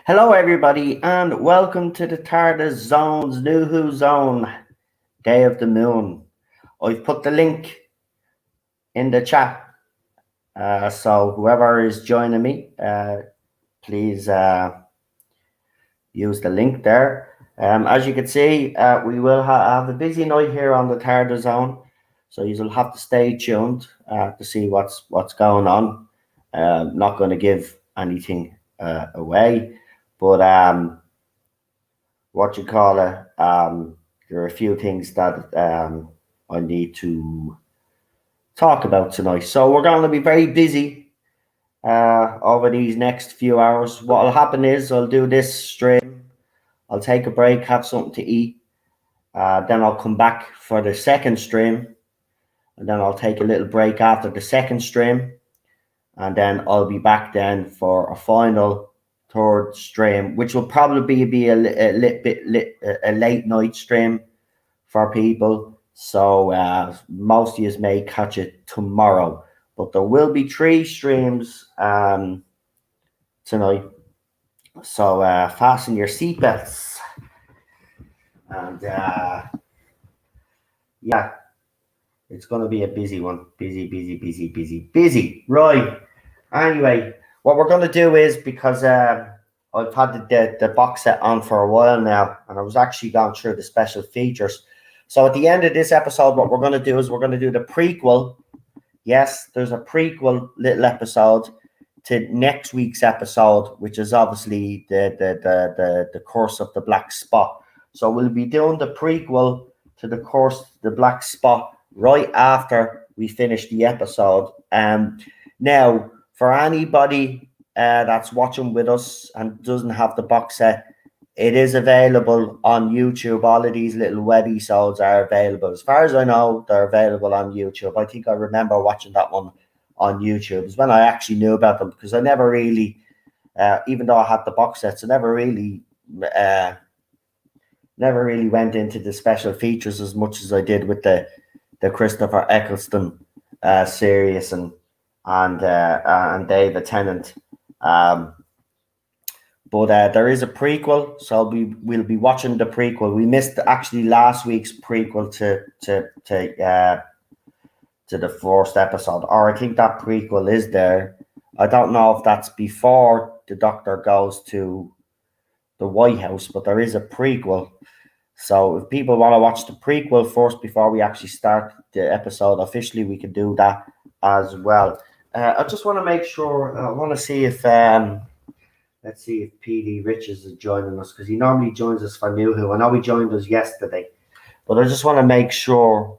Hello, everybody, and welcome to the NuWhoZone's NuWhoZone Day of the Moon. I've put the link in the chat, so whoever is joining me, please use the link there. As you can see, we will have a busy night here on the NuWhoZone, so you'll have to stay tuned to see what's going on. Not going to give anything away. But what you call it? There are a few things that I need to talk about tonight. So we're going to be very busy over these next few hours. What will happen is I'll do this stream. I'll take a break, have something to eat. Then I'll come back for the second stream, and then I'll take a little break after the second stream, and then I'll be back then for a final third stream, which will probably be a little bit a late night stream for people. So most of you may catch it tomorrow, but there will be 3 streams tonight. So fasten your seatbelts, and yeah, it's going to be a busy one. Busy. Right. Anyway, what we're going to do is, because I've had the box set on for a while now, and I was actually going through the special features. So at the end of this episode, what we're going to do is we're going to do the prequel. Yes, there's a prequel little episode to next week's episode, which is obviously the Curse of the Black Spot. So we'll be doing the prequel to the Curse of the Black Spot right after we finish the episode. Now, for anybody that's watching with us and doesn't have the box set, it is available on YouTube. All of these little webisodes are available. As far as I know, they're available on YouTube. I think I remember watching that one on YouTube. It's when I actually knew about them, because I never really, even though I had the box sets, I never really went into the special features as much as I did with the Christopher Eccleston series and David Tennant. But there is a prequel, so we'll be watching the prequel. We missed actually last week's prequel to the first episode, or I think that prequel is there. I don't know if that's before the Doctor goes to the White House, but there is a prequel. So if people want to watch the prequel first before we actually start the episode officially, we can do that as well. I just want to make sure. I want to see if let's see if PD Riches is joining us, because he normally joins us for NuWho. I know he joined us yesterday, but I just want to make sure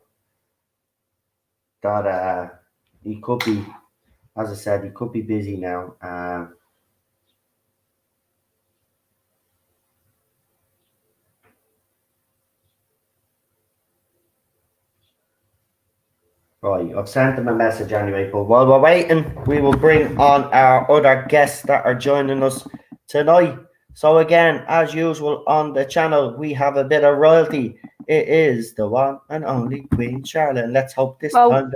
that he could be, as I said, he could be busy now. Right, I've sent him a message anyway, but while we're waiting, we will bring on our other guests that are joining us tonight. So again, as usual on the channel, we have a bit of royalty. It is the one and only Queen Charlotte. Let's hope this time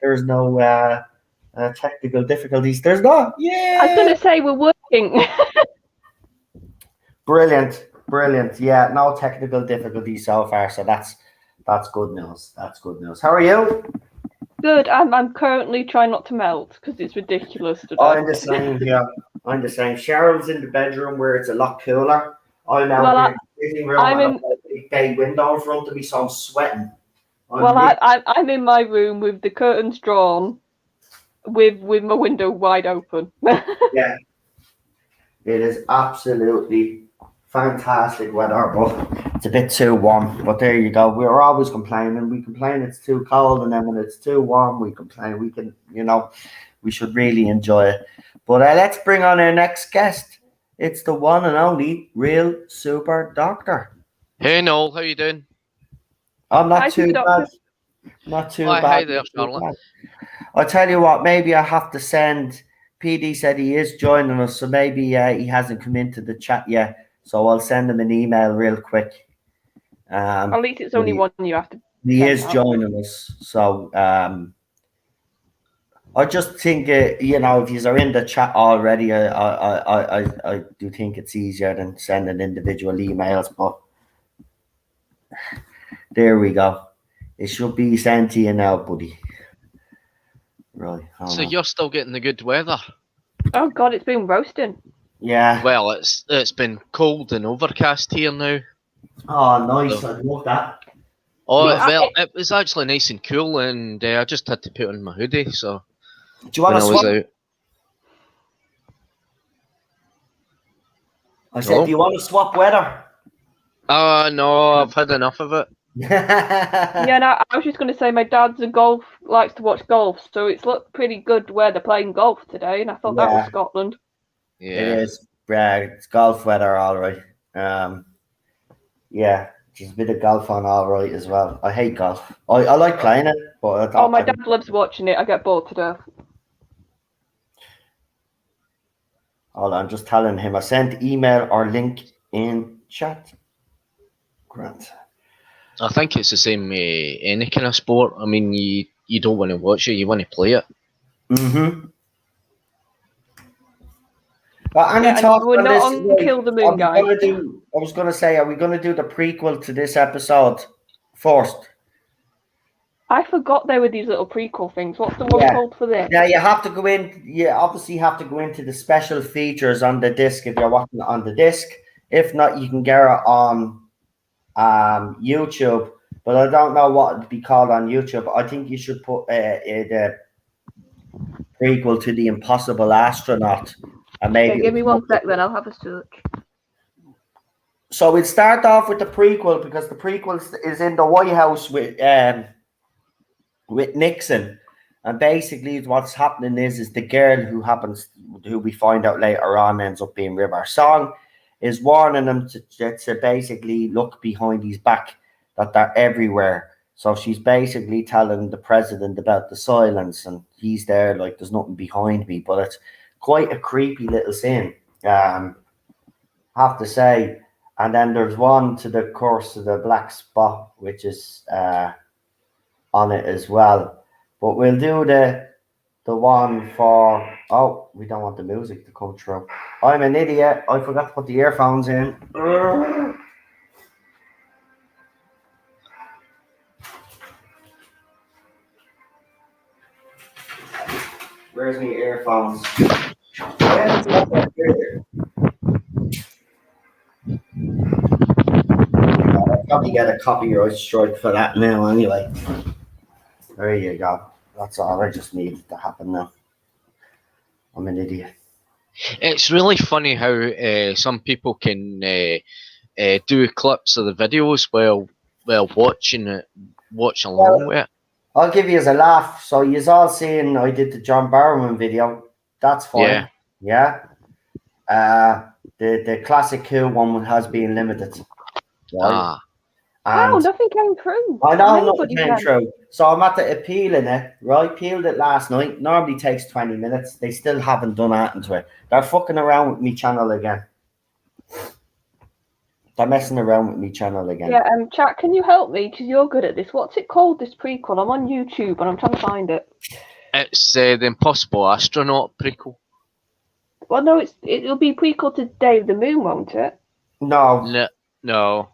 there's no technical difficulties. There's not. Yeah. I was going to say we're working. Brilliant. Yeah, no technical difficulties so far, so that's good news. How are you? Good. I'm currently trying not to melt because it's ridiculous today. I'm the same. Yeah, I'm the same. Cheryl's in the bedroom where it's a lot cooler. I'm out in the living room. I'm in a big bay window in front of me, so I'm sweating. I'm in my room with the curtains drawn, with my window wide open. Yeah, it is absolutely fantastic weather, but it's a bit too warm. But there you go. We're always complaining. We complain it's too cold, and then when it's too warm, we complain. We should really enjoy it. But let's bring on our next guest. It's the one and only real super doctor. Hey Noel, how you doing? I'm not Hi, too Doctor. bad. Not too Hi, bad. hi there, not too Charlotte. bad. I'll tell you what, maybe I have to send. PD said he is joining us, so maybe he hasn't come into the chat yet. So I'll send him an email real quick. At least it's but only one you have to. he send is out. joining us. So I just think, if you're in the chat already, I do think it's easier than sending individual emails. But there we go. It should be sent to you now, buddy. Right. So you're still getting the good weather? Oh God, it's been roasting. Yeah. Well, it's been cold and overcast here now. Oh, nice. So- I love that. Oh, Yeah. well, it was actually nice and cool, and I just had to put on my hoodie. So Do you want when to I was swap? out, I said, No. do you want to swap weather? no, I've had enough of it. Yeah, no, I was just going to say my dad's likes to watch golf, so it's looked pretty good where they're playing golf today, and I thought that was Yeah. Scotland. It Yeah. is. Yeah, it's golf weather, all right. Yeah, just a bit of golf on, all right, as well. I hate golf. I like playing it, but I don't. Oh, my dad loves watching it. I get bored to death. Hold on, I'm just telling him I sent email or link in chat. Grant. I think it's the same any kind of sport. I mean, you don't want to watch it, you want to play it. Mm-hmm. Any Yeah, and talk we're on not this? on Kill the Moon, guys. I was gonna say, are we gonna do the prequel to this episode first? I forgot there were these little prequel things. What's the one Yeah. called for this? Yeah, you have to go in. You obviously have to go into the special features on the disc if you're watching it on the disc. If not, you can get it on YouTube. But I don't know what it'd be called on YouTube. I think you should put the prequel to the Impossible Astronaut, and maybe. Okay, give me one sec, then I'll have a search. So we'll start off with the prequel because the prequel is in the White House with Nixon, and basically what's happening is the girl who we find out later on ends up being River Song, is warning him to basically look behind his back, that they're everywhere. So she's basically telling the president about the silence, and he's there like there's nothing behind me. But it's quite a creepy little scene, have to say. And then there's one to the course of the black spot, which is on it as well. But we'll do the one for. Oh, we don't want the music to come through. I'm an idiot. I forgot to put the earphones in. Where's my earphones? I'll probably get a copyright strike for that now anyway. There you go. That's all I just needed to happen now. I'm an idiot. It's really funny how some people can do clips of the videos while watch along with it. I'll give you as a laugh. So you've all seen I did the John Barrowman video. That's fine. Yeah. The classic Who one has been limited. Right? Wow, nothing came through. I know nothing came through. So I'm at the appealing it, right? Peeled it last night. Normally takes 20 minutes. They still haven't done anything to it. They're fucking around with me channel again. They're messing around with me channel again. Yeah, chat, can you help me? Because you're good at this. What's it called, this prequel? I'm on YouTube and I'm trying to find it. It's the Impossible Astronaut prequel. Well, no, it'll be prequel to Day of the Moon, won't it? No. No.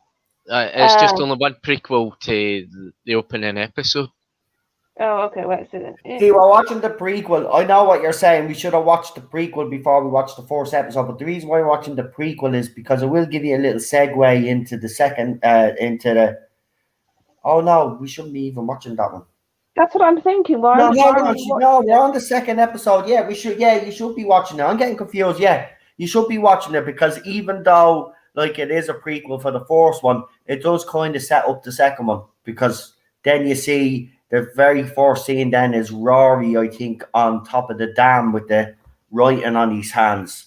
It's just only one prequel to the opening episode. Oh, okay. Wait a second. See, we're watching the prequel. I know what you're saying. We should have watched the prequel before we watched the first episode. But the reason why we're watching the prequel is because it will give you a little segue into the second, Oh no, we shouldn't be even watching that one. That's what I'm thinking. We're on the second episode. Yeah, we should. Yeah, you should be watching it. I'm getting confused. Yeah, you should be watching it because even though like it is a prequel for the first one, it does kind of set up the second one because then you see the very first scene. Then is Rory, I think, on top of the dam with the writing on his hands.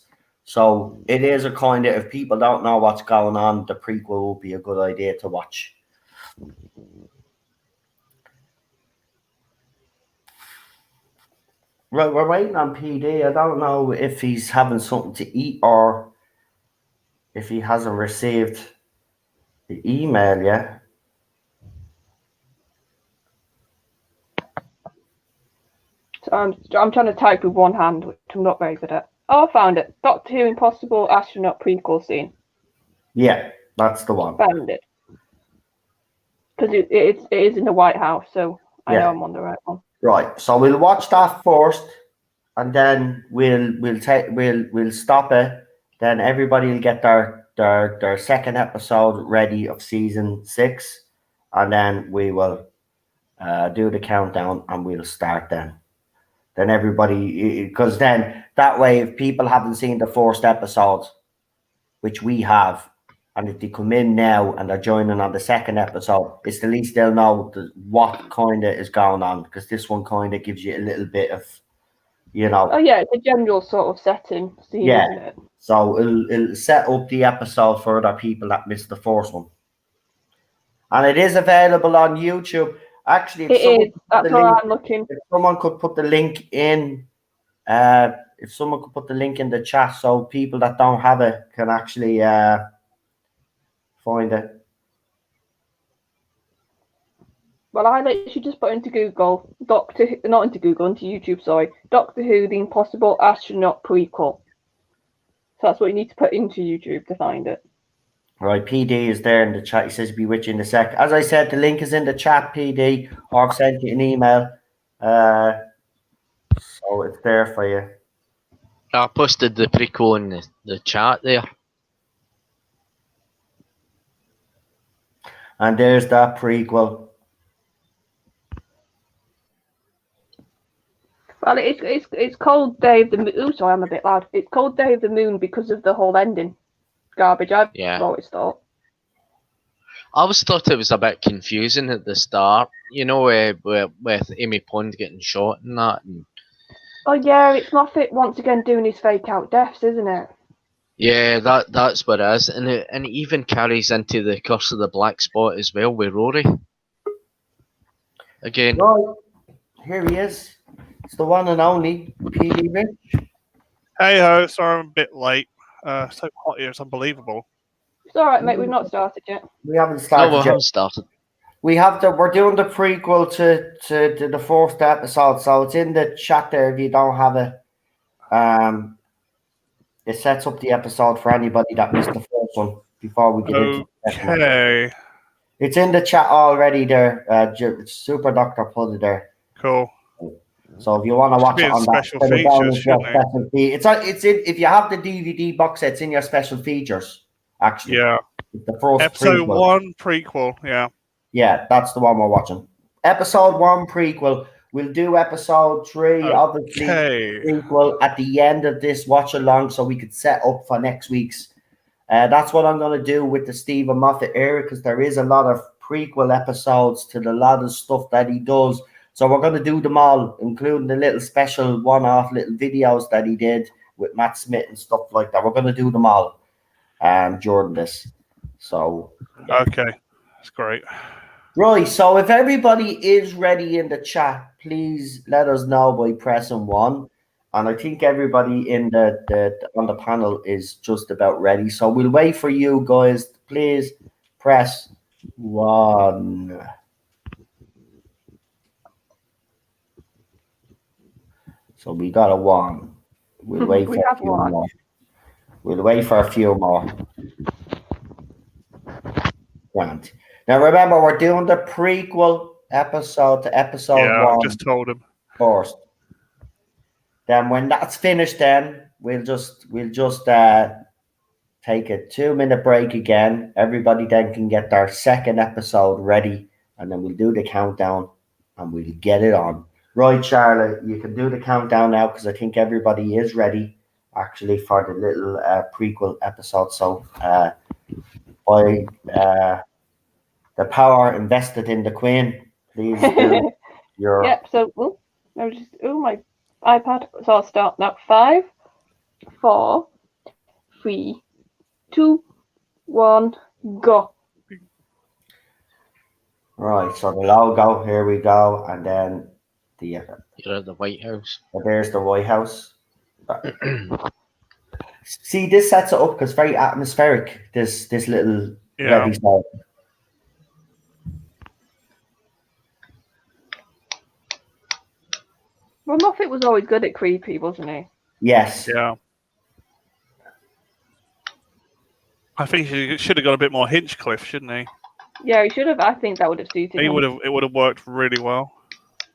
So it is a kind of, if people don't know what's going on, the prequel would be a good idea to watch. Right, we're waiting on PD. I don't know if he's having something to eat or if he hasn't received the email yet. So I'm trying to type with one hand, which I'm not very good at. Oh, I found it. Doctor Who Impossible Astronaut prequel scene. Yeah, that's the one. Found it. Because it is in the White House, so I know Yeah. I'm on the right one. Right. So we'll watch that first, and then we'll stop it. Then everybody will get their second episode ready of season 6, and then we will do the countdown, and we'll start then. Then everybody, because then that way, if people haven't seen the first episode, which we have, and if they come in now and they're joining on the second episode, it's the least they'll know what kind of is going on, because this one kind of gives you a little bit of, Oh yeah, it's a general sort of setting scene, Yeah. isn't it? So it'll set up the episode for other people that missed the first one. And it is available on YouTube. Actually, That's where I'm looking. If someone could put the link in, if someone could put the link in the chat, so people that don't have it can actually find it. Well, I literally just put into Google, not into Google, into YouTube, sorry, Doctor Who, The Impossible Astronaut prequel. So that's what you need to put into YouTube to find it. Right, PD is there in the chat. He says, be with you in a sec. As I said, the link is in the chat, PD, or I've sent you an email. So it's there for you. I posted the prequel in the chat there. And there's that prequel. Well, it's called Day of the Moon. Oh, sorry, I'm a bit loud. It's called Day of the Moon because of the whole ending garbage. I've always thought. I always thought it was a bit confusing at the start, with Amy Pond getting shot and that. Oh yeah, it's Moffat once again doing his fake out deaths, isn't it? Yeah, that's what it is, and it even carries into the Curse of the Black Spot as well with Rory. Again. Right, here he is. It's the one and only PD Rich. Hey ho, sorry I'm a bit late. So hot here, it's unbelievable. It's all right, mate. We've not started yet. We haven't started we yet. haven't started. We're doing the prequel to the first episode, so it's in the chat there if you don't have it. It sets up the episode for anybody that missed the first one before we get into the second one. Okay. It's in the chat already there. Super Doctor put it there. Cool. So if you want to watch it on that, special features, it's in. If you have the DVD box set, it's in your special features. Actually, yeah. The first episode prequel. 1 prequel. Yeah. Yeah, that's the one we're watching. Episode 1 prequel. We'll do episode 3, obviously, prequel at the end of this watch along, so we could set up for next week's. That's what I'm going to do with the Stephen Moffat era, because there is a lot of prequel episodes to the lot of stuff that he does. So we're going to do them all, including the little special one-off little videos that he did with Matt Smith and stuff like that. We're going to do them all during this. So okay, that's great. Right, so if everybody is ready in the chat, please let us know by pressing 1. And I think everybody in on the panel is just about ready. So we'll wait for you guys. Please press 1. So we got a 1. We'll wait for a few more. We'll wait for a few more. Grant. Now remember, we're doing the prequel episode to episode 1. I just told him first. Then when that's finished, then we'll just take a 2-minute break again. Everybody then can get their second episode ready, and then we'll do the countdown and we'll get it on. Right, Charlotte, you can do the countdown now, because I think everybody is ready actually for the little prequel episode. So by the power invested in the Queen, please do your... Yep, so my iPad. So I'll start now. 5, 4, 3, 2, 1, go. Right, so the logo, here we go, and then You're at the White House. there's the White House. See, this sets it up because very atmospheric. This little Yeah. ready side. Well, Moffat was always good at creepy, wasn't he? Yes. Yeah. I think he should have got a bit more Hinchcliffe, shouldn't he? Yeah, he should have. I think that would have suited him. It would have worked really well.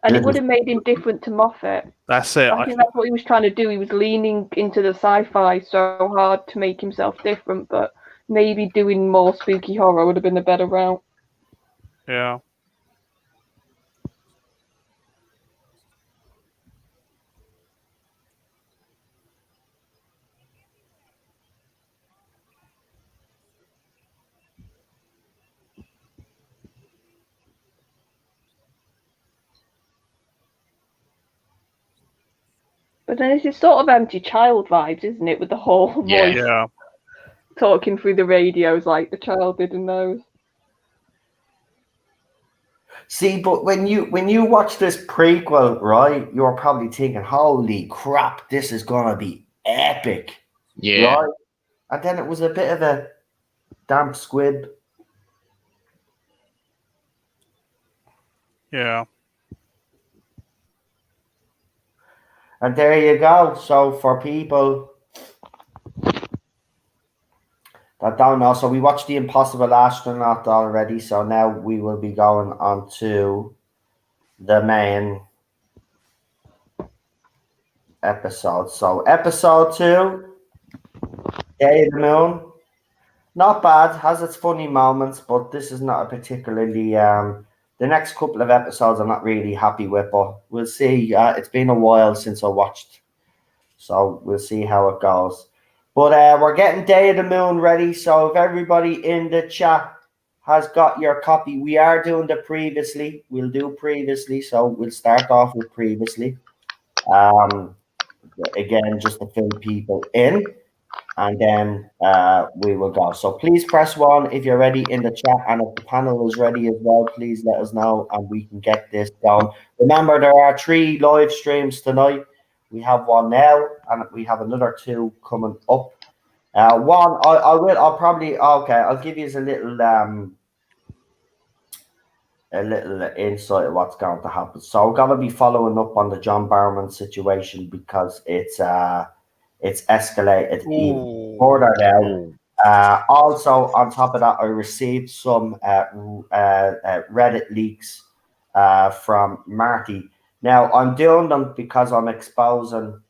And it would have made him different to Moffat. That's it. I think that's what he was trying to do. He was leaning into the sci-fi so hard to make himself different, but maybe doing more spooky horror would have been a better route. Yeah. But then it's sort of empty child vibes, isn't it? With the whole Yeah. voice Yeah. talking through the radios like the child did in those. See, but when you watch this prequel, right, you're probably thinking, "Holy crap, this is gonna be epic!" Yeah. Right? And then it was a bit of a damp squib. Yeah. And there you go. So for people that don't know, so we watched The Impossible Astronaut already. So now we will be going on to the main episode. So episode 2, Day of the Moon. Not bad, has its funny moments, but this is not a particularly the next couple of episodes I'm not really happy with, but we'll see. It's been a while since I watched, so we'll see how it goes. But we're getting Day of the Moon ready, so if everybody in the chat has got your copy, we are doing the previously. We'll do previously, so we'll start off with previously. Again, just to fill people in, and then we will go. So please press 1 if you're ready in the chat, and if the panel is ready as well, please let us know and we can get this going. Remember, there are 3 live streams tonight. We have one now, and we have another 2 coming up. One, I'll probably, okay, I'll give you a little insight of what's going to happen. So I'm going to be following up on the John Barrowman situation because it's escalated even further now. Also, on top of that, I received some Reddit leaks from Marty. Now, I'm doing them because I'm exposing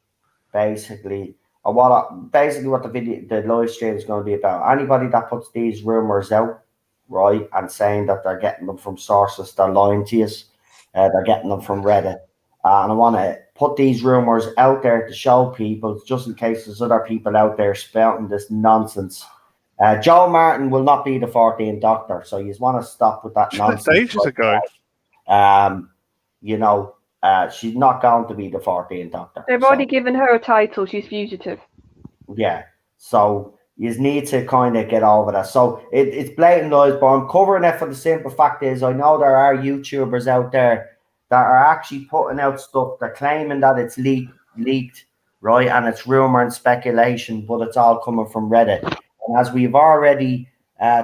basically what the live stream is going to be about. Anybody that puts these rumors out, right, and saying that they're getting them from sources, they're lying to you. They're getting them from Reddit. And I want to put these rumors out there to show people, just in case there's other people out there spouting this nonsense. Joe Martin will not be the 14th Doctor, so you want to stop with that nonsense. Ages ago. She's not going to be the 14th Doctor. They've already given her a title. She's fugitive. Yeah, so you need to kind of get over that. So it's blatant lies, but I'm covering it for the simple fact is I know there are YouTubers out there that are actually putting out stuff. They're claiming that it's leaked, right? And it's rumor and speculation, but it's all coming from Reddit. And as we've already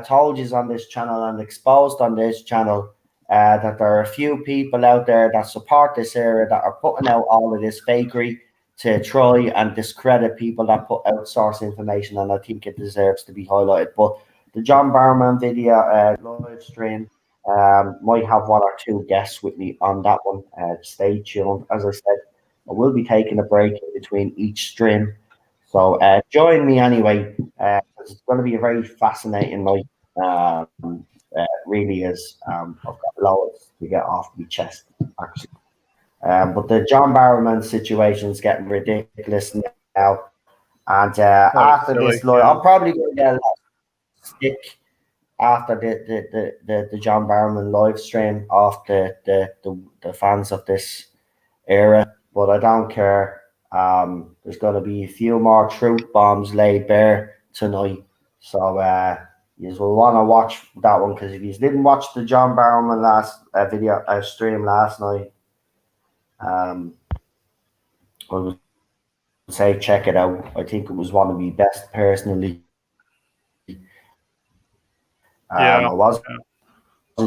told you on this channel and exposed on this channel, that there are a few people out there that support this area that are putting out all of this fakery to try and discredit people that put out source information, and I think it deserves to be highlighted. But the John Barrowman video live stream might have 1 or 2 guests with me on that one. Stay tuned. As I said, I will be taking a break in between each stream, so join me anyway. It's going to be a very fascinating night. Really is. I've got loads to get off my chest, actually. But the John Barrowman situation is getting ridiculous now. And after this, I'm probably going to get a lot of stick after the John Barrowman live stream off the fans of this era. But I don't care. There's going to be a few more truth bombs laid bare tonight. So you will want to watch that one, because if you didn't watch the John Barrowman last video stream last night, I would say check it out. I think it was one of the best personally. I wasn't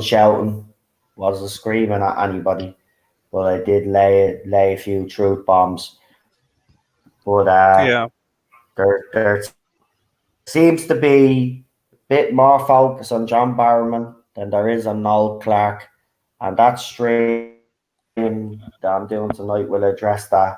shouting, wasn't screaming at anybody, but I did lay a few truth bombs. But there seems to be a bit more focus on John Barrowman than there is on Noel Clark, and that stream that I'm doing tonight will address that.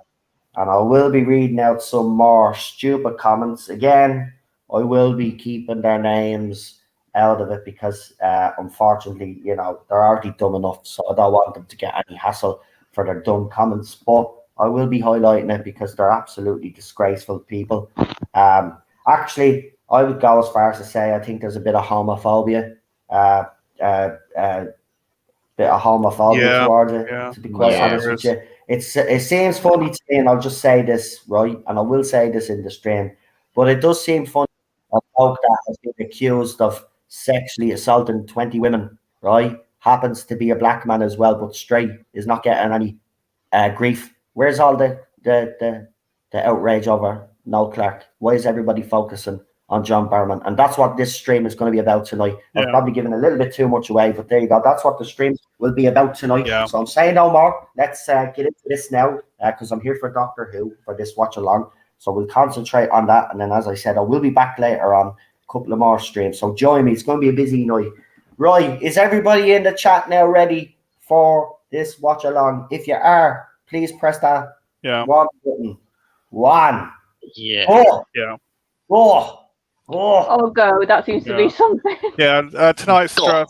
And I will be reading out some more stupid comments. Again, I will be keeping their names out of it because, unfortunately, they're already dumb enough, so I don't want them to get any hassle for their dumb comments. But I will be highlighting it because they're absolutely disgraceful people. Actually, I would go as far as to say I think there's a bit of homophobia. Towards it, to be quite honest with you. It seems funny to me, and I'll just say this, right, and I will say this in the stream, but it does seem funny a bloke that has been accused of sexually assaulting 20 women, right, happens to be a black man as well, but straight, is not getting any grief. Where's all the outrage over Noel Clark? Why is everybody focusing on John Barrowman? And that's what this stream is going to be about tonight. I've probably given a little bit too much away, but there you go. That's what the stream will be about tonight. So I'm saying no more. Let's get into this now, because I'm here for Doctor Who for this watch along. So we'll concentrate on that. And then, as I said, I will be back later on a couple of more streams. So join me. It's going to be a busy night. Right. Is everybody in the chat now ready for this watch along? If you are, please press that one button. One. Yeah. Oh. Yeah. Oh. Oh, go. That seems to be something. Yeah, tonight's John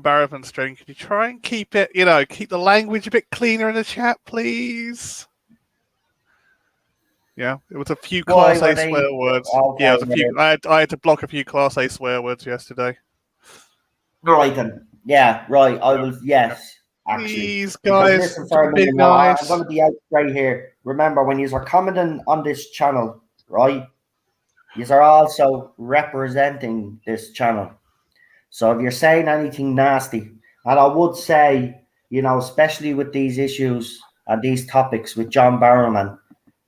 Barrowman stream. Can you try and keep it, keep the language a bit cleaner in the chat, please? Yeah, it was a few Class A swear words. Yeah, it was a few. I had to block a few Class A swear words yesterday. Right then. Yeah, right. I will. Yes, actually. Please, guys. Listen, for a minute now, I'm going to be out right here. Remember, when you are commenting on this channel, right? You are also representing this channel. So if you're saying anything nasty, and I would say, especially with these issues and these topics with John Barrowman,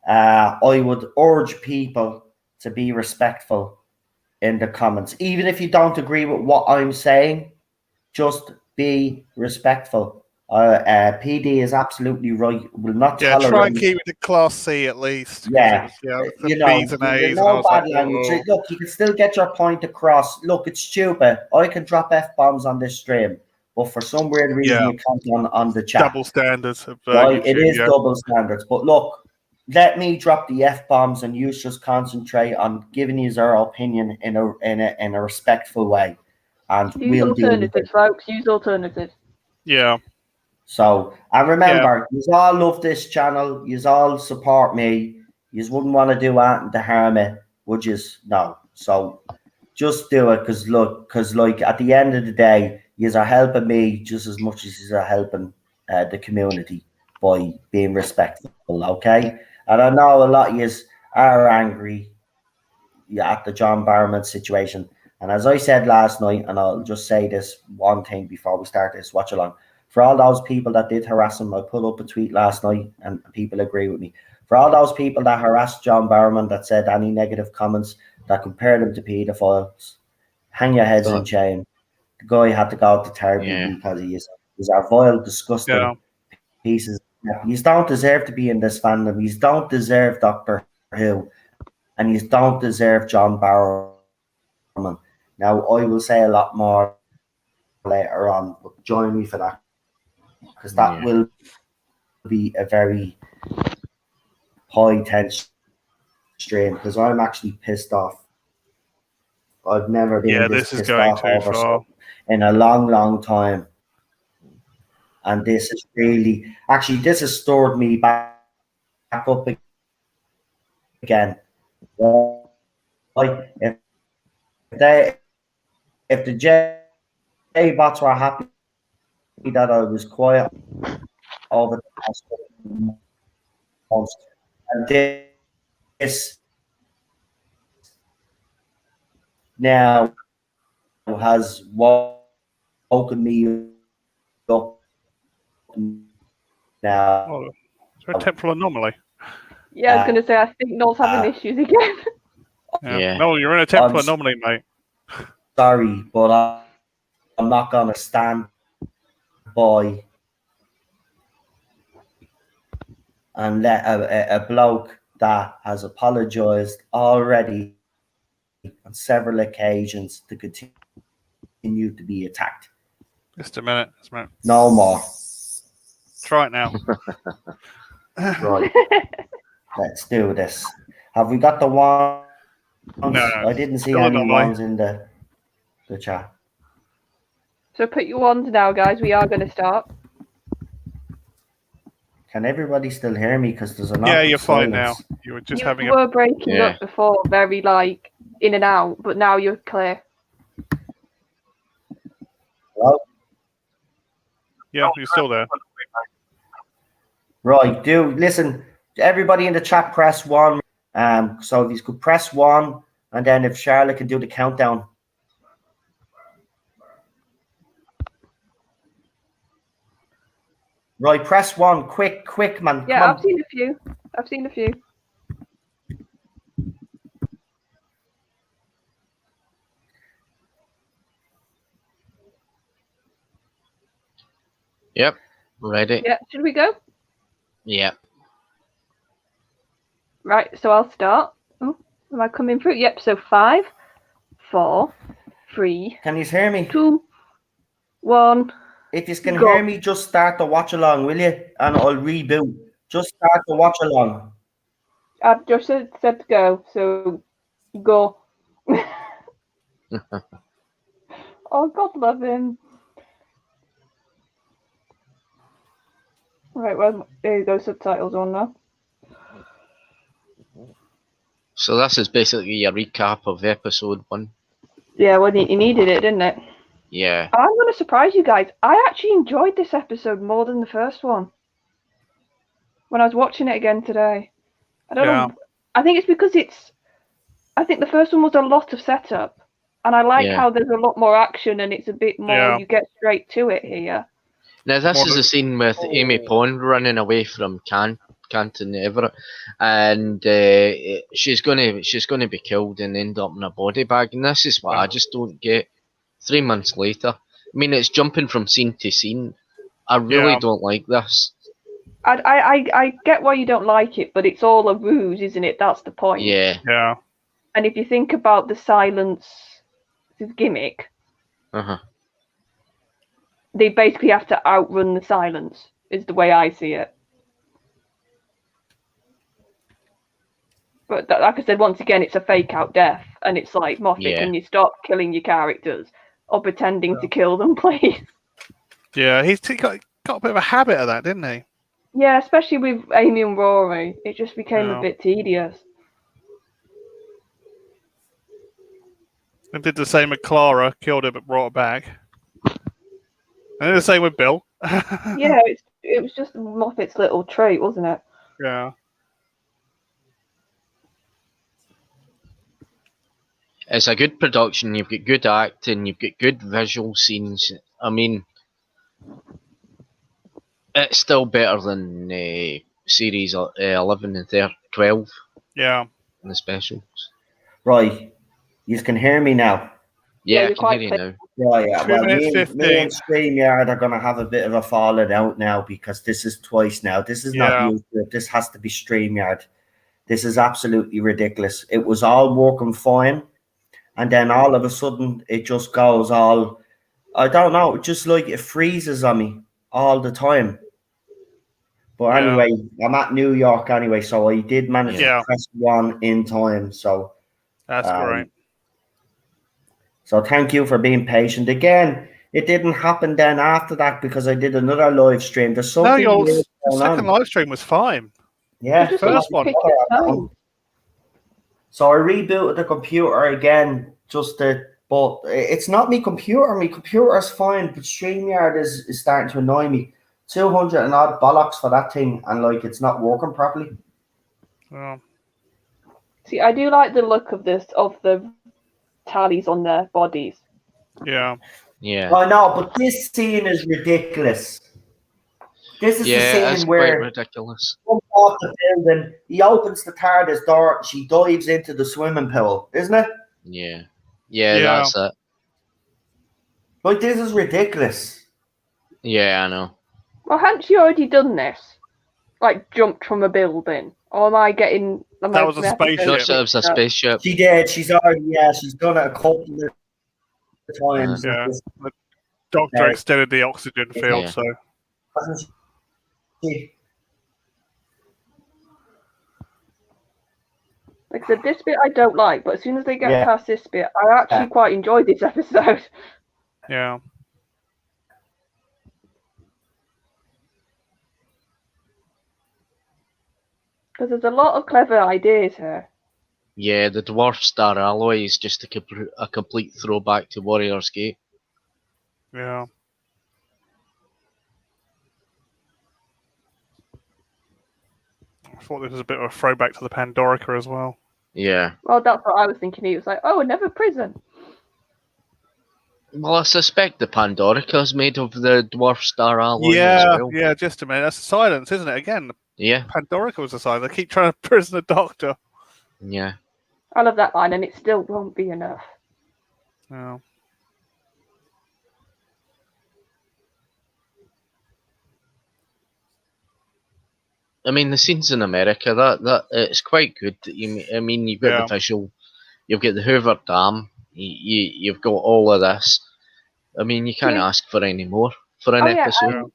I would urge people to be respectful in the comments. Even if you don't agree with what I'm saying, just be respectful. PD is absolutely right. Will not tolerate. Try and keep it to Class C at least. Yeah, B's and A's. No bad language. Look, you can still get your point across. Look, it's stupid. I can drop F-bombs on this stream, but for some weird reason you can't on the chat. Double standards. Right, it is double standards. But look, let me drop the F-bombs and you just concentrate on giving you our opinion in a respectful way. And use alternatives, folks. Use alternatives. Yeah. So, and remember, you all love this channel. You all support me. You wouldn't want to do anything to harm it, would you? No. So, just do it because at the end of the day, you are helping me just as much as you are helping the community by being respectful, okay? And I know a lot of you are angry at the John Barrowman situation. And as I said last night, and I'll just say this one thing before we start this watch along, for all those people that did harass him, I put up a tweet last night and people agree with me. For all those people that harassed John Barrowman, that said any negative comments, that compared him to pedophiles, hang your heads in shame. The guy had to go to therapy because he's a vile, disgusting pieces. You don't deserve to be in this fandom. You don't deserve Doctor Who. And you don't deserve John Barrowman. Now, I will say a lot more later on, but join me for that. Because that will be a very high tension stream. Because I'm actually pissed off. I've never been this pissed off over in a long, long time. And this is really, actually, this has stored me back up again. Like, if the J-bots were happy that I was quiet over the past months, and this now has woken me up now. Oh, is there a temporal anomaly? Yeah, I was going to say, I think Noel's having issues again. Yeah. No, you're in a temporal anomaly, mate. Sorry, but I'm not going to stand by and let a bloke that has apologised already on several occasions to continue to be attacked. Just a minute. No more. Try it now. Right. Let's do this. Have we got the wands? No. I didn't see Still any anomaly. wands in the chat. So put your wands now, guys. We are going to start. Can everybody still hear me? Because there's a lot Yeah, of you're fine now. silence. You were just You having were breaking Yeah. up before, very like in and out, but now you're clear. Hello? Yeah, you're still there. Right, listen, everybody in the chat, press 1. So if you could press 1, and then if Charlotte can do the countdown. Right, press 1, quick, man. Yeah, Come I've on. seen a few. Yep. Ready? Yeah, should we go? Yeah. Right, so I'll start. Oh, am I coming through? Yep, so 5, 4, 3, Can you hear me? 2, 1. If you can Go. hear me, just start the watch along, will you? And I'll reboot. Just start the watch along. I've just said to go, so go. Oh, God love him. Right, well, there you go, subtitles on now. So this is basically your recap of episode 1. Yeah, well, he needed it, didn't it? Yeah. I'm going to surprise you guys. I actually enjoyed this episode more than the first one. When I was watching it again today. I don't know. I think it's because I think the first one was a lot of setup. And I like how there's a lot more action and it's a bit more, you get straight to it here. Now this is a scene with Amy Pond running away from Canton Everett, and she's gonna be killed and end up in a body bag. And this is what I just don't get. 3 months later, I mean, it's jumping from scene to scene. I really don't like this. I get why you don't like it, but it's all a ruse, isn't it? That's the point. Yeah. Yeah. And if you think about the silence gimmick, they basically have to outrun the silence, is the way I see it. But like I said, once again, it's a fake out death, and it's like, Moffat, can you stop killing your characters or pretending to kill them, please? Yeah, he's got a bit of a habit of that, didn't he? Yeah, especially with Amy and Rory, it just became a bit tedious. And did the same with Clara, killed her but brought her back. And the same with Bill. Yeah, it was just Moffat's little trait, wasn't it? Yeah. It's a good production. You've got good acting. You've got good visual scenes. I mean, it's still better than series 11 and 12. Yeah. And the specials. Right. You can hear me now. Yeah, I can hear you now. Right, yeah. 2 Well, minutes me 15. and StreamYard are going to have a bit of a falling out now because this is twice now. This is not YouTube. This has to be StreamYard. This is absolutely ridiculous. It was all working fine. And then all of a sudden, it just goes all, I don't know, just like it freezes on me all the time. But anyway, I'm at New York anyway, so I did manage to press 1 in time. So that's great. So thank you for being patient. Again, it didn't happen then after that because I did another live stream. There's something your second live stream was fine. Yeah, just first one. So I rebooted the computer again, but it's not my computer. My computer is fine, but StreamYard is starting to annoy me. 200 and odd bollocks for that thing, and like it's not working properly. See, I do like the look of this, of the tallies on their bodies. Yeah. Yeah. I know, but this scene is ridiculous. This is the Yeah, it's scene quite where ridiculous. he comes off the building, he opens the TARDIS door, she dives into the swimming pool, isn't it? Yeah. Yeah, Yeah. that's it. Like, this is ridiculous. Yeah, I know. Well, hadn't she already done this? Like, jumped from a building? Or am I getting... That was a spaceship. No, it was a spaceship. She did. She's already, she's done it a couple of times. Yeah. The Doctor extended the oxygen field, Yeah. so. Hasn't she? Like I said, this bit I don't like, but as soon as they get Yeah. past this bit, I actually quite enjoyed this episode. Yeah. Because there's a lot of clever ideas here. Yeah, the dwarf star alloy is just a complete throwback to Warrior's Gate. Yeah. I thought this was a bit of a throwback to the Pandorica as well. Yeah. Well, that's what I was thinking. He was like, oh, another prison. Well, I suspect the Pandorica's made of the dwarf star alloy as Yeah, well. yeah, just a minute. That's silence, isn't it? Again, Yeah. Pandorica was a silence. They keep trying to prison the Doctor. Yeah. I love that line, and it still won't be enough. Yeah. I mean, the scenes in America, that it's quite good. I mean, you've got Yeah. the visual, you've got the Hoover Dam, you've got all of this. I mean, you can't Yeah. ask for any more for an Oh, yeah, episode.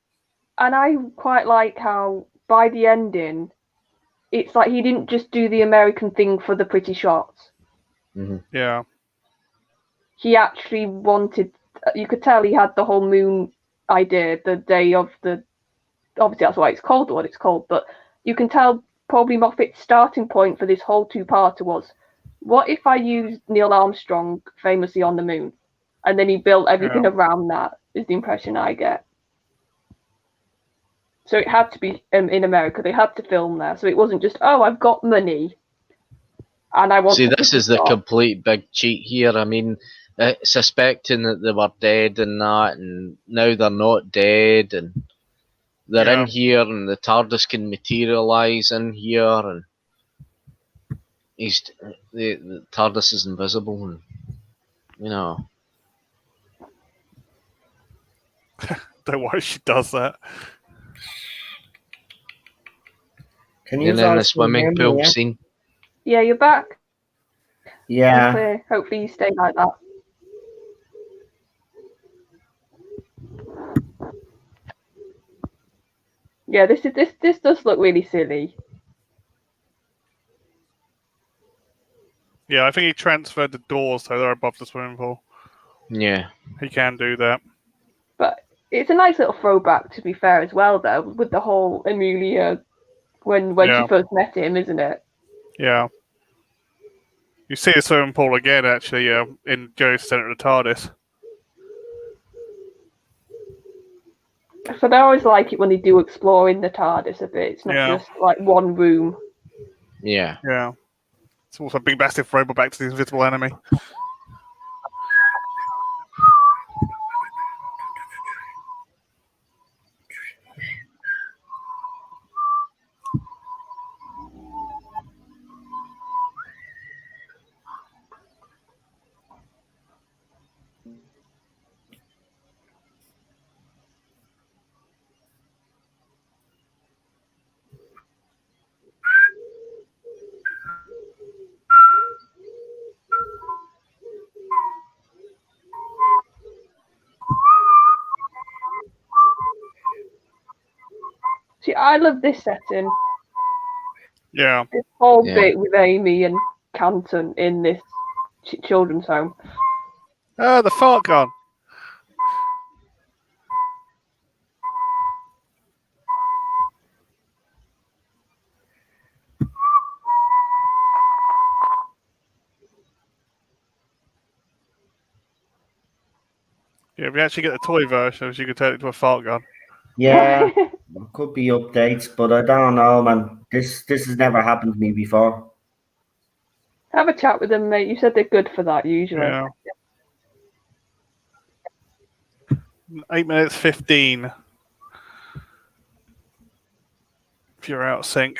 And I quite like how, by the ending, it's like he didn't just do the American thing for the pretty shots. Yeah. He actually wanted... You could tell he had the whole moon idea the day of the... Obviously, that's why it's called what it's called, but you can tell probably Moffat's starting point for this whole two-parter was, what if I used Neil Armstrong famously on the moon? And then he built everything around that, is the impression I get. So it had to be in America. They had to film there. So it wasn't just, oh, I've got money and I want See, to this is the complete big cheat here. I mean, suspecting that they were dead and that, and now they're not dead, and they're in here, and the TARDIS can materialise in here, and the TARDIS is invisible, and you know. Don't worry, she does that. Can you And then the swimming pool yeah? scene. Yeah, you're back. Yeah. Clear. Hopefully you stay like that. Yeah, this does look really silly. Yeah, I think he transferred the doors so they're above the swimming pool. Yeah. He can do that. But it's a nice little throwback, to be fair, as well, though, with the whole Amelia when she first met him, isn't it? Yeah. You see the swimming pool again, actually, in Joe's Centre of the TARDIS. But I always like it when they do explore in the TARDIS a bit. It's not just like one room. Yeah. Yeah. It's also a big, massive throwback back to the Invisible Enemy. See, I love this setting. Yeah. This whole bit with Amy and Canton in this children's home. Oh, the fart gun. Yeah, if we actually get the toy version, you could turn it into a fart gun. Yeah, there could be updates, but I don't know, man. This has never happened to me before. Have a chat with them, mate. You said they're good for that usually. Yeah. 8 minutes 15. If you're out of sync.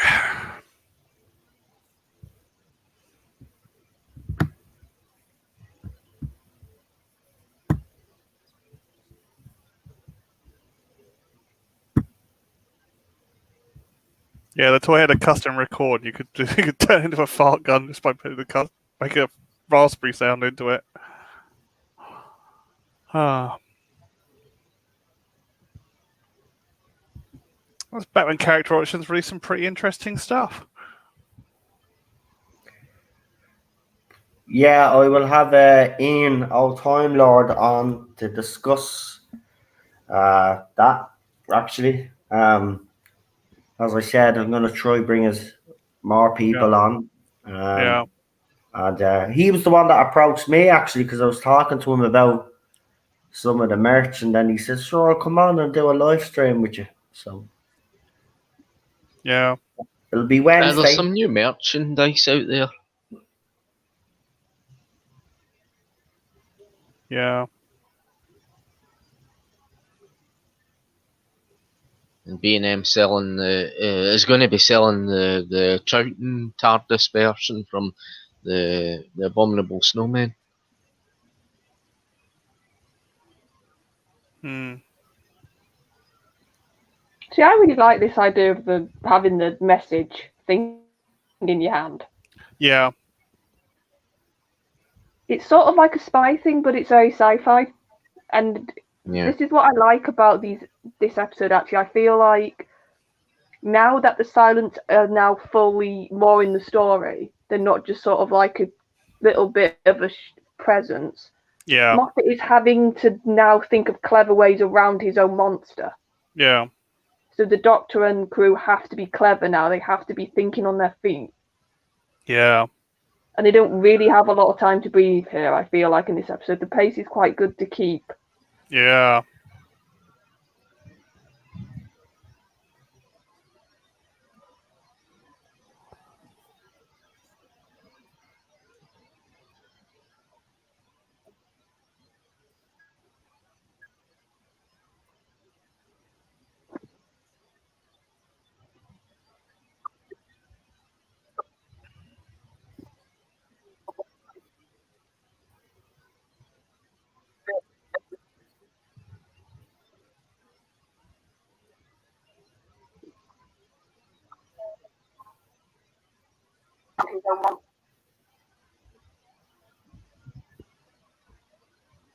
Yeah, the toy had a custom record. You could turn it into a fart gun just by putting make a raspberry sound into it. Ah. That's Batman character auctions really some pretty interesting stuff. Yeah, I will have Ian, our Time Lord, on to discuss that, actually. As I said, I'm going to try bring us more people on. Yeah. And he was the one that approached me, actually, because I was talking to him about some of the merch, and then he said, sure, I'll come on and do a live stream with you. So Yeah. it'll be There's Wednesday. some new merchandise out there. Yeah. And B&M selling is going to be selling the Troughton TARDIS version from the Abominable Snowman. Hmm. See, I really like this idea of having the message thing in your hand. Yeah. It's sort of like a spy thing, but it's very sci-fi. And Yeah. this is what I like about this episode, actually. I feel like now that the Silents are now fully more in the story, they're not just sort of like a little bit of a presence. Yeah. Moffat is having to now think of clever ways around his own monster. Yeah. So the Doctor and crew have to be clever now. They have to be thinking on their feet. Yeah. And they don't really have a lot of time to breathe here, I feel like, in this episode. The pace is quite good to keep. Yeah.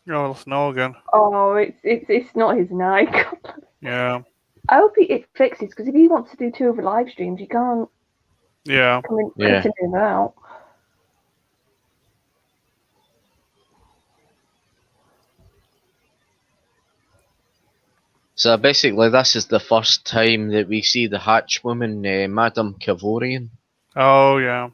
Oh, snow again. Oh, it's not his night. Yeah. I hope it fixes, because if he wants to do 2 other live streams, you can't Yeah. continue that out. So basically, this is the first time that we see the Hatchwoman, Madame Kavorian. Oh, yeah.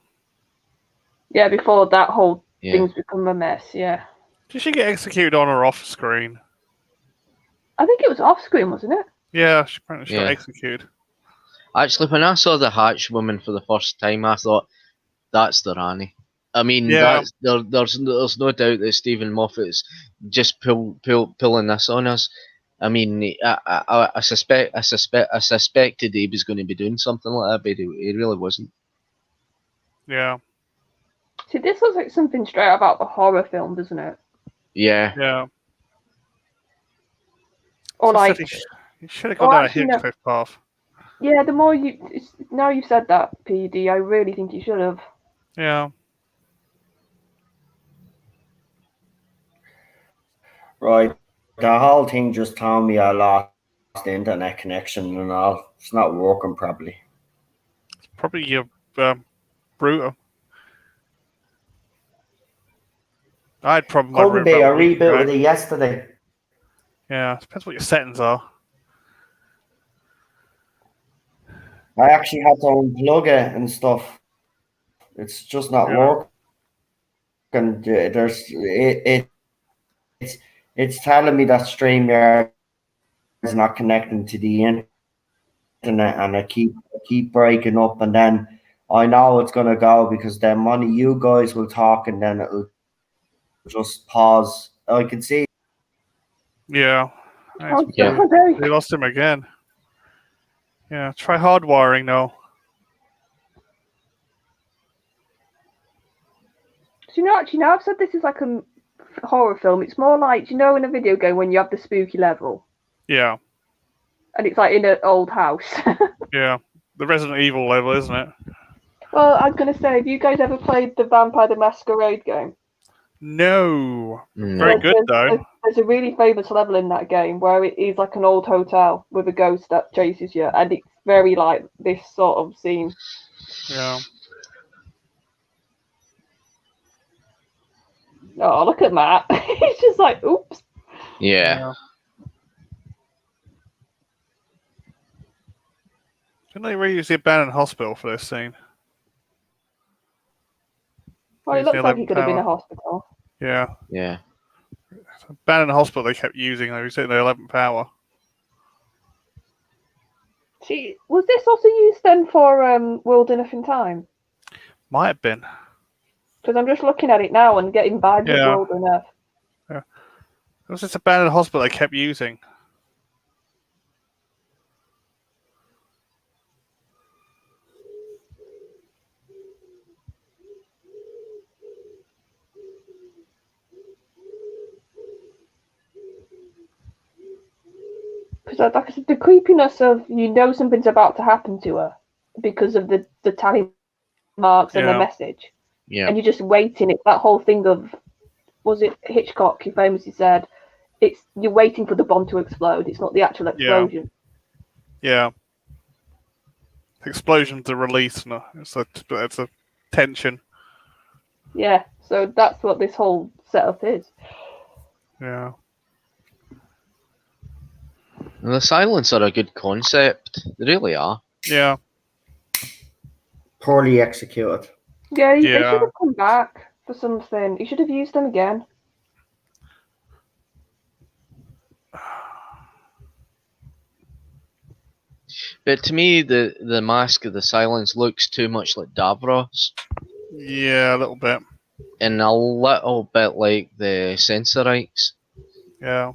Yeah, before that whole Yeah. thing's become a mess, yeah. Did she get executed on or off screen? I think it was off screen, wasn't it? Yeah, she apparently got Yeah. executed. Actually, when I saw the Hatchwoman for the first time, I thought, that's the Rani. I mean, Yeah. there's no doubt that Stephen Moffat's just pulling this on us. I mean, I suspected he was going to be doing something like that, but he really wasn't. Yeah. See, this looks like something straight out of a horror film, doesn't it? Yeah. Yeah. Or So like, you should have gone down a actually, no. Hinchcliffe path. Yeah, the more now you've said that, PD, I really think you should have. Yeah. Right. The whole thing just told me I lost the internet connection and all. It's not working properly. Probably your Bruto. I had problem with my Couldn't be. I room about a week rebooted ago. it yesterday. Yeah, depends what your settings are. I actually had to unplug it and stuff. It's just not Yeah. working. It's telling me that StreamYard is not connecting to the internet, and I keep breaking up, and then I know it's gonna go because then one of you guys will talk and then it'll just pause. I can see. Yeah. Oh, Yeah. God, We lost him again. Yeah, try hardwiring now. So, actually, now I've said this is like a horror film. It's more like, in a video game when you have the spooky level Yeah, and it's like in an old house. yeah. The Resident Evil level, isn't it? Well, I'm going to say, have you guys ever played the Vampire the Masquerade game? No. No. Very good, though. There's a really famous level in that game where it is like an old hotel with a ghost that chases you, and it's very like this sort of scene. Yeah. Oh, look at Matt. He's just like, oops. Yeah. Didn't they reuse the abandoned hospital for this scene? Well, it Use looks the like he could have been a 11th hospital. Yeah. Yeah. Abandoned hospital they kept using. They were using the 11th hour. See, was this also used then for World Enough in Time? Might have been. Because I'm just looking at it now and getting vibes of Yeah. World Enough. It was this abandoned hospital they kept using. Because, like I said, the creepiness of something's about to happen to her because of the tally marks and the Yeah. message. Yeah. And you're just waiting. It's that whole thing of, was it Hitchcock who famously said, you're waiting for the bomb to explode. It's not the actual explosion. Yeah. Explosions are released. No, it's a tension. Yeah. So that's what this whole setup is. Yeah. And the silence are a good concept. They really are. Yeah. Poorly executed. Yeah, they Yeah. should have come back for something. He should have used them again. But to me, the Mask of the Silence looks too much like Davros, Yeah, a little bit. and a little bit like the Sensorites. Yeah.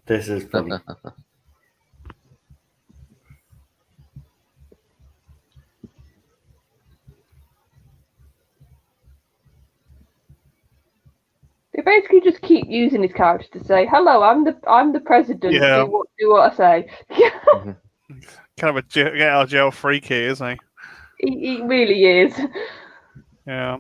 This is funny. They basically just keep using his character to say, "Hello, I'm the president. Yeah. Do what I say." Kind of a get out of jail free key, isn't he really is. he? Yeah.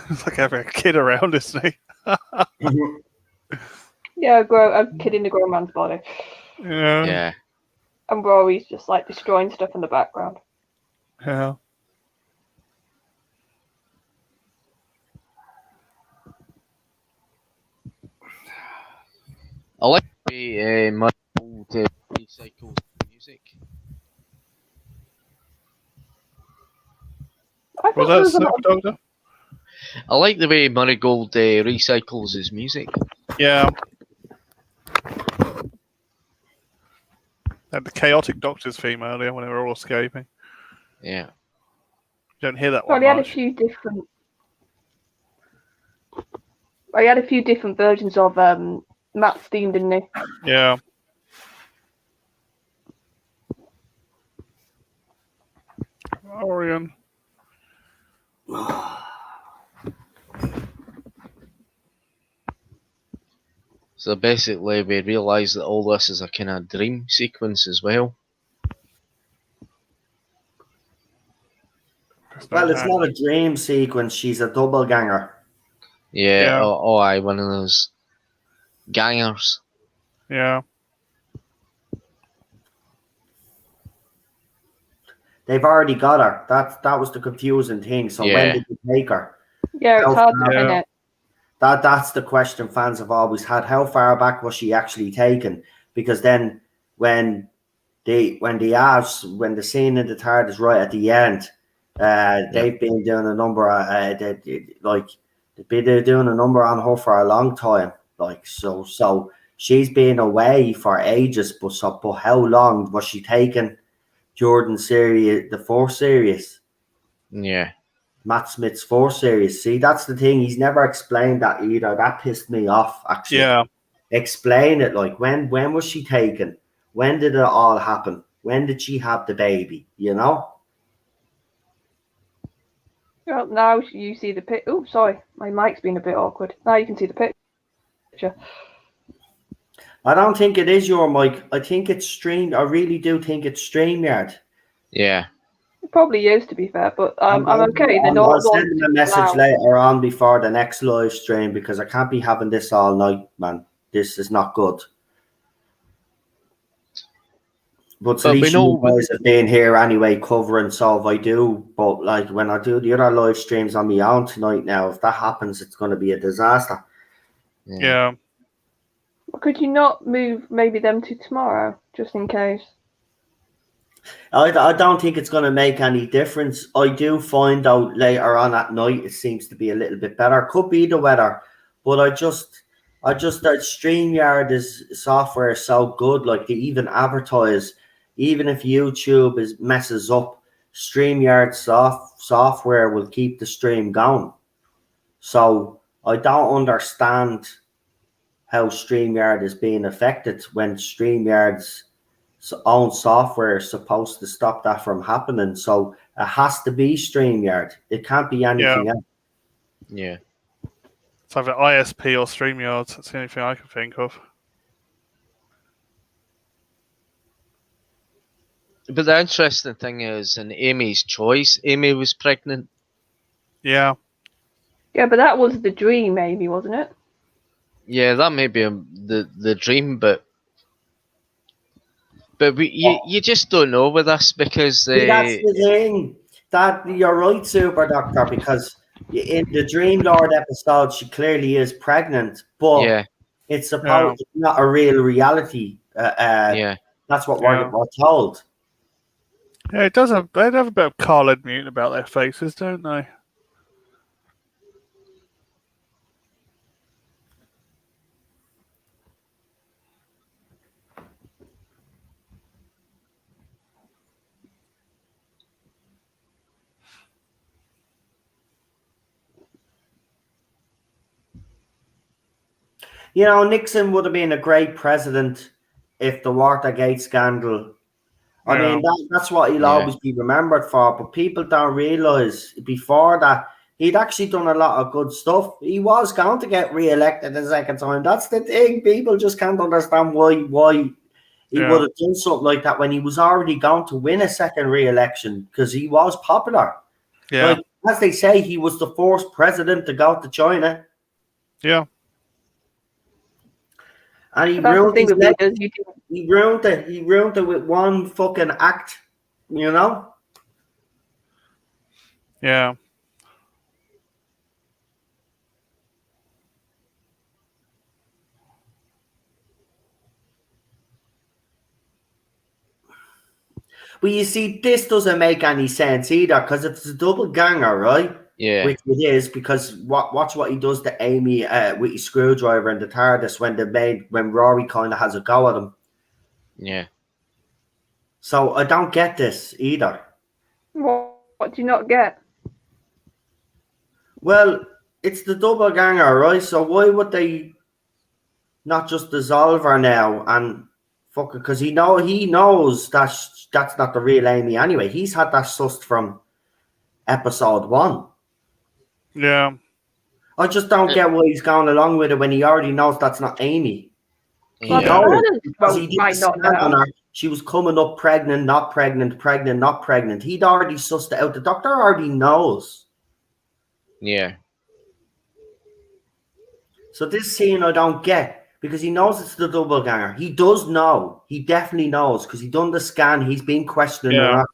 It's like having a kid around, isn't he? Yeah, a kid in a grown man's body, Yeah. Yeah. and Rory's just like destroying stuff in the background. Yeah. I like the way Michael recycles music. I thought Was there that was a lot Snoop of, Dogg? I like the way Marigold recycles his music. Yeah. Had the chaotic Doctor's theme earlier when they were all escaping. Yeah. Don't hear that well, one he had a much. few different. He had a few different versions of Matt's theme, didn't he? Yeah. Orion. So basically, we realise that all this is a kind of dream sequence as well. Well, it's not a dream sequence. She's a double ganger. Yeah. Yeah. Oh, aye, one of those gangers. Yeah. They've already got her. That was the confusing thing. So when Yeah. did they take her? Yeah, it's How hard to far- pin Yeah. it. That's the question fans have always had. How far back was she actually taken? Because then when the scene in the TARDIS is right at the end, they've been doing a number they've been doing a number on her for a long time. Like so she's been away for ages, but how long was she taken during series the 4th series? Yeah. Matt Smith's 4th series. See, that's the thing. He's never explained that either. That pissed me off, actually. Yeah. Explain it. Like, when was she taken? When did it all happen? When did she have the baby? You know? Well, now you see the pic. Oh, sorry, my mic's been a bit awkward. Now you can see the picture. I don't think it is your mic. I think it's Stream. I really do think it's StreamYard. Yeah. It probably is, to be fair, but I'm okay. I'll send him a message later on before the next live stream, because I can't be having this all night, man. This is not good. But at least you guys have been here anyway, covering. So if I do, but like when I do the other live streams on my own tonight now, if that happens, it's going to be a disaster. Yeah. Could you not move maybe them to tomorrow, just in case? I don't think it's going to make any difference. I do find out later on at night it seems to be a little bit better. Could be the weather, but I just that StreamYard software is so good. Like, they even advertise, even if YouTube messes up, StreamYard software will keep the stream going. So I don't understand how StreamYard is being affected when StreamYard's own software is supposed to stop that from happening. So it has to be StreamYard. It can't be anything else. Yeah. It's either ISP or StreamYard. That's the only thing I can think of. But the interesting thing is, in Amy's choice, Amy was pregnant. Yeah. Yeah, but that was the dream, maybe, wasn't it? Yeah, that may be the dream, but you just don't know with us, because See, that's the thing. That you're right, Super Doctor, because in the Dream Lord episode, she clearly is pregnant, but it's supposed it's not a real reality. That's what we're told. Yeah, it does have. They have a bit of Khaled Mutant about their faces, don't they? You know, Nixon would have been a great president if the Watergate scandal. I mean, that's what he'll always be remembered for. But people don't realize before that he'd actually done a lot of good stuff. He was going to get re-elected a second time. That's the thing. People just can't understand why he would have done something like that when he was already going to win a second re-election, because he was popular. Yeah. Like, as they say, he was the first president to go to China. Yeah. And he ruined he ruined it. He ruined it with one fucking act, you know? Yeah. But you see, this doesn't make any sense either, because it's a double ganger, right? Yeah. Which it is, because watch what he does to Amy with his screwdriver in the TARDIS when Rory kind of has a go at him. Yeah. So I don't get this either. What do you not get? Well, it's the double ganger, right? So why would they not just dissolve her now and fucking, because he knows that's not the real Amy anyway. He's had that sussed from episode 1. Yeah. I just don't get why he's going along with it when he already knows that's not Amy. Well, He Yeah. knows the because he parents did might the not scan on know. her. She was coming up pregnant, not pregnant, pregnant, not pregnant. He'd already sussed it out. The doctor already knows. Yeah. So this scene I don't get because he knows it's the double ganger. He does know. He definitely knows because he done the scan. He's been questioning her.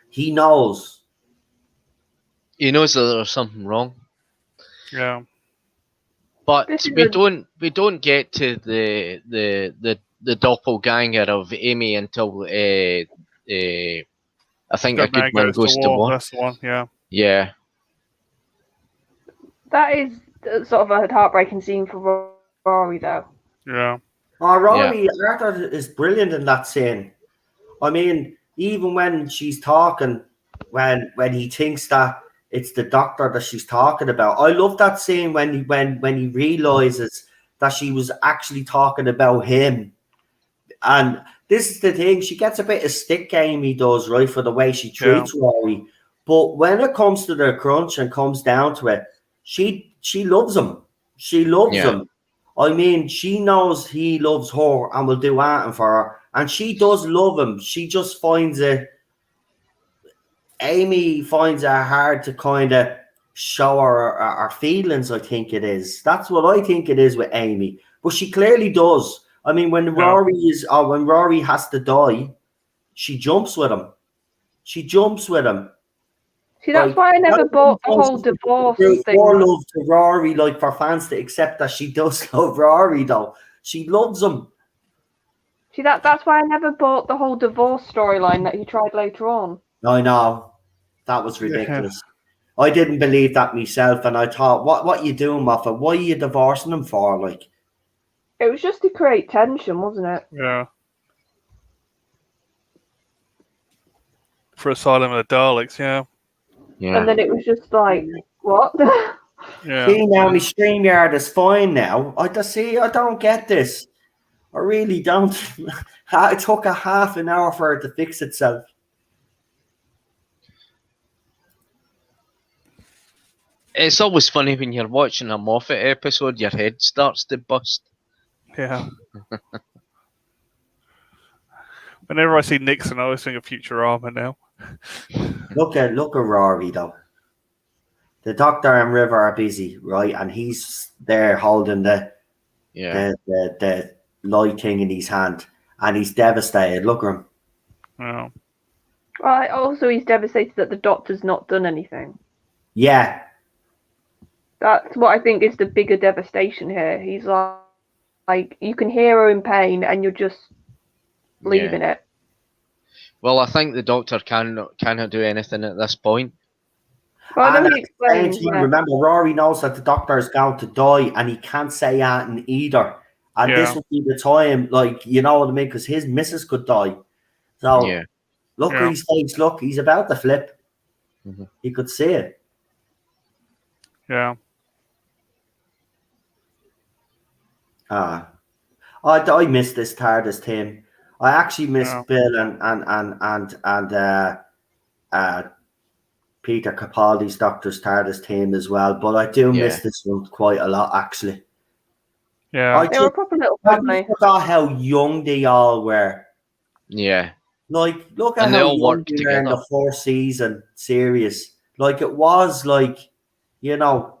He knows. He knows that there's something wrong. Yeah. But This is we a- don't get to the doppelganger of Amy until I think a Good good man man goes to war. That's the one. Yeah. Yeah. That is sort of a heartbreaking scene for Rory, though. Yeah. Oh, Rory Arthur is brilliant in that scene. I mean, even when she's talking, when he thinks that it's the doctor that she's talking about, I love that scene when he realizes that she was actually talking about him. And this is the thing, she gets a bit of stick, Amy does, right, for the way she treats Rory. But when it comes to the crunch and comes down to it, she loves him. She loves him. I mean, she knows he loves her and will do anything for her. And she does love him. She just finds it, Amy finds it hard to kind of show her feelings, I think it is. That's what I think it is with Amy. But she clearly does. I mean, when Rory has to die, she jumps with him. She jumps with him. See, that's why I never bought the whole divorce thing. More love to Rory, like for fans to accept that she does love Rory, though. She loves him. See, that's why I never bought the whole divorce storyline that he tried later on. I know. That was ridiculous. Yeah. I didn't believe that myself, and I thought, what you doing, Moffat? Why are you divorcing him for? Like, it was just to create tension, wasn't it? Yeah. For Asylum of the Daleks, yeah. And then it was just like, what? Yeah. See, now my StreamYard is fine now. I don't get this. I really don't. It took a half an hour for it to fix itself. It's always funny when you're watching a Moffat episode, your head starts to bust. Yeah. Whenever I see Nixon, I always think of Futurama now. Look at Rory, though. The Doctor and River are busy, right? And he's there holding the light thing in his hand, and he's devastated. Look at him. Oh. Well, also, he's devastated that the Doctor's not done anything. Yeah. That's what I think is the bigger devastation here. He's like you can hear her in pain, and you're just leaving it. Well, I think the Doctor cannot do anything at this point. Well, then he explains, remember, Rory knows that the Doctor is going to die, and he can't say anything either. And this will be the time, like, you know what I mean? Because his missus could die. So, look at his face. Look, he's about to flip. Mm-hmm. He could see it. Yeah. I missed this TARDIS team. I actually missed Bill and Peter Capaldi's Doctor's TARDIS team as well, but I do miss this one quite a lot, actually. Yeah, they were a proper little family. I forgot how young they all were. Yeah, like look at how young they were in the 4th season series. Like it was like, you know,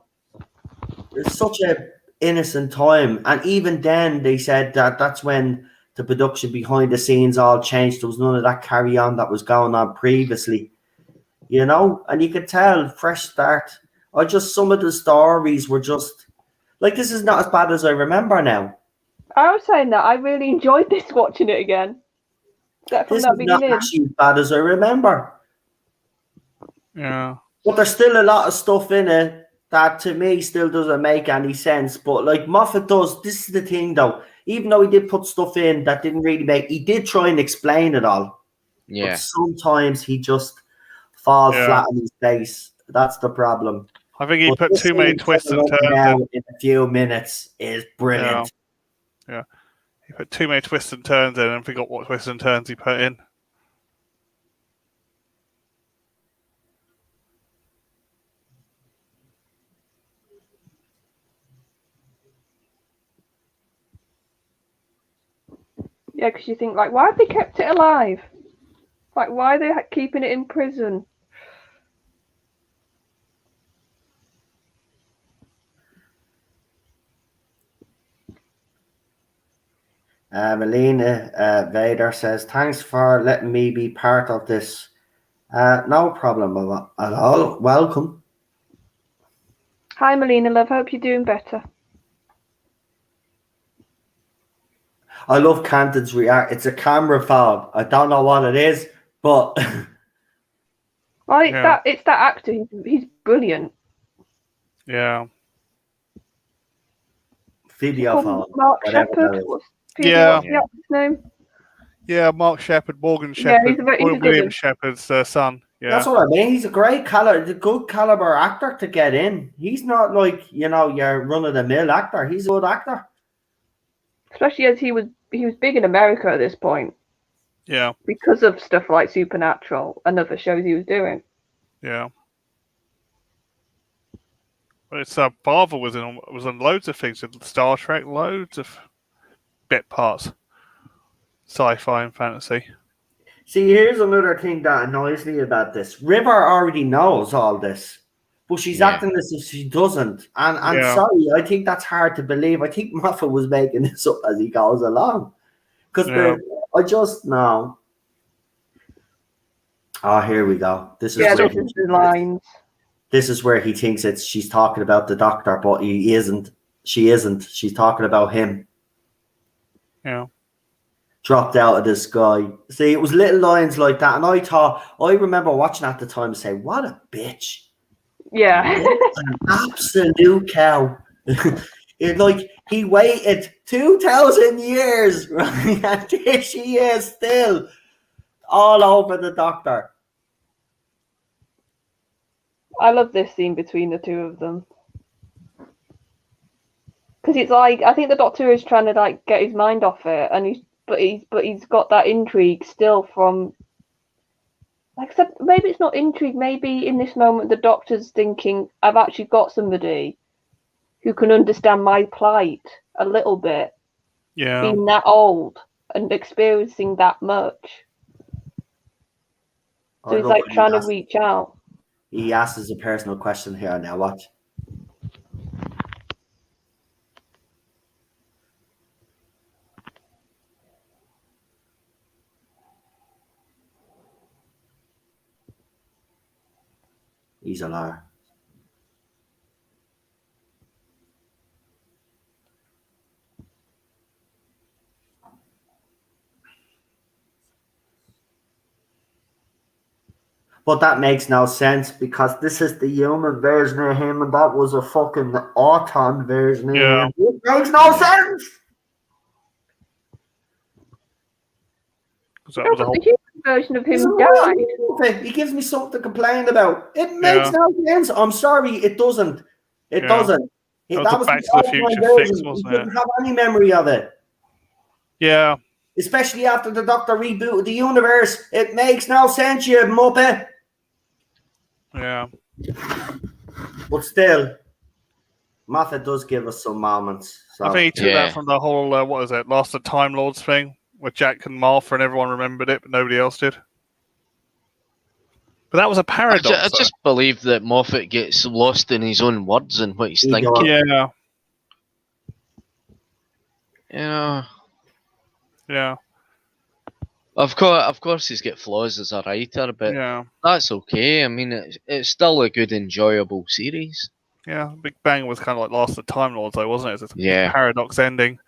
it's such a innocent time, and even then they said that's when the production behind the scenes all changed. There was none of that carry on that was going on previously, you know, and you could tell fresh start. Some of the stories were just like, this is not as bad as I remember now. I was saying that I really enjoyed this watching it again. This is not actually as bad as I remember. Yeah, but there's still a lot of stuff in it that to me still doesn't make any sense. But like Moffat does, this is the thing though. Even though he did put stuff in that didn't really he did try and explain it all. Yeah. But sometimes he just falls flat on his face. That's the problem. I think he put too many twists and turns in a few minutes is brilliant. Yeah. He Put too many twists and turns in and forgot what twists and turns he put in. Yeah, because you think, like, why have they kept it alive? Like, why are they keeping it in prison? Melina Vader says, thanks for letting me be part of this. No problem at all. Welcome. Hi, Melina, love. Hope you're doing better. I love Canton's react. It's a camera phone. I don't know what it is, but Well, it's that actor. He's brilliant. Yeah. video phone. Mark whatever Shepherd. that is. What's Yeah. the actor's name? Yeah, Mark Shepherd, Morgan Yeah, Shepherd, he's a good William one. Shepherd's son. Yeah. That's what I mean. He's a great a good caliber actor to get in. He's not like, your run of the mill actor. He's a good actor. Especially as he was big in America at this point. Yeah. Because of stuff like Supernatural and other shows he was doing. Yeah. But his father was in loads of things, in Star Trek, loads of bit parts, sci-fi and fantasy. See, here's another thing that annoys me about this. River already knows all this, but she's acting as if she doesn't. And sorry, I think that's hard to believe. I think Moffat was making this up as he goes along. Because I just know. Oh, here we go. This is the lines. This is where he thinks she's talking about the doctor, but he isn't. She isn't. She's talking about him. Yeah. Dropped out of the sky. See, it was little lines like that, and I remember watching at the time and saying, "What a bitch!" Yeah, an absolute cow. He waited 2,000 years, right? And here she is still all over the doctor. I love this scene between the two of them. Because it's like, I think the doctor is trying to like get his mind off it, and he's got that intrigue still from, like I said, maybe it's not intrigue, maybe in this moment the doctor's thinking, I've actually got somebody who can understand my plight a little bit, being that old and experiencing that much. So he's like trying to reach out. He asks us a personal question here now, watch. He's a liar. But that makes no sense because this is the human version of him and that was a fucking Auton version of him. It makes no sense! The human version of him died. He gives me something to complain about. It makes no sense. I'm sorry, it doesn't. It doesn't. That was Back to the Future 6, wasn't it? He didn't have any memory of it. Yeah. Especially after the Doctor rebooted the universe. It makes no sense, you muppet. Yeah. But still, Moffat does give us some moments. So. I think he took that from the whole, Lost of Time Lords thing, where Jack and Martha and everyone remembered it, but nobody else did. But that was a paradox. I just believe that Moffat gets lost in his own words and what he's thinking. Yeah. Yeah. Yeah. Of course, he's got flaws as a writer, but that's okay. I mean, it's still a good, enjoyable series. Yeah, Big Bang was kind of like Lost of Time Lords, though, wasn't it? It's a paradox ending.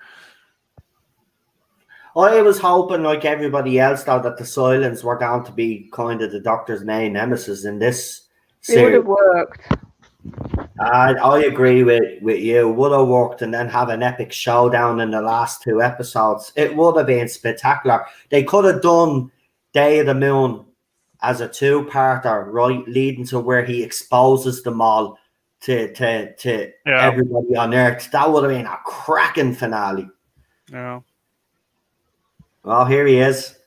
I was hoping, like everybody else, though, that the Silence were going to be kind of the Doctor's main nemesis in this series. It would have worked. I agree with you. Would have worked, and then have an epic showdown in the last 2 episodes. It would have been spectacular. They could have done Day of the Moon as a 2-parter, right, leading to where he exposes them all to everybody on Earth. That would have been a cracking finale. Yeah. Oh, here he is.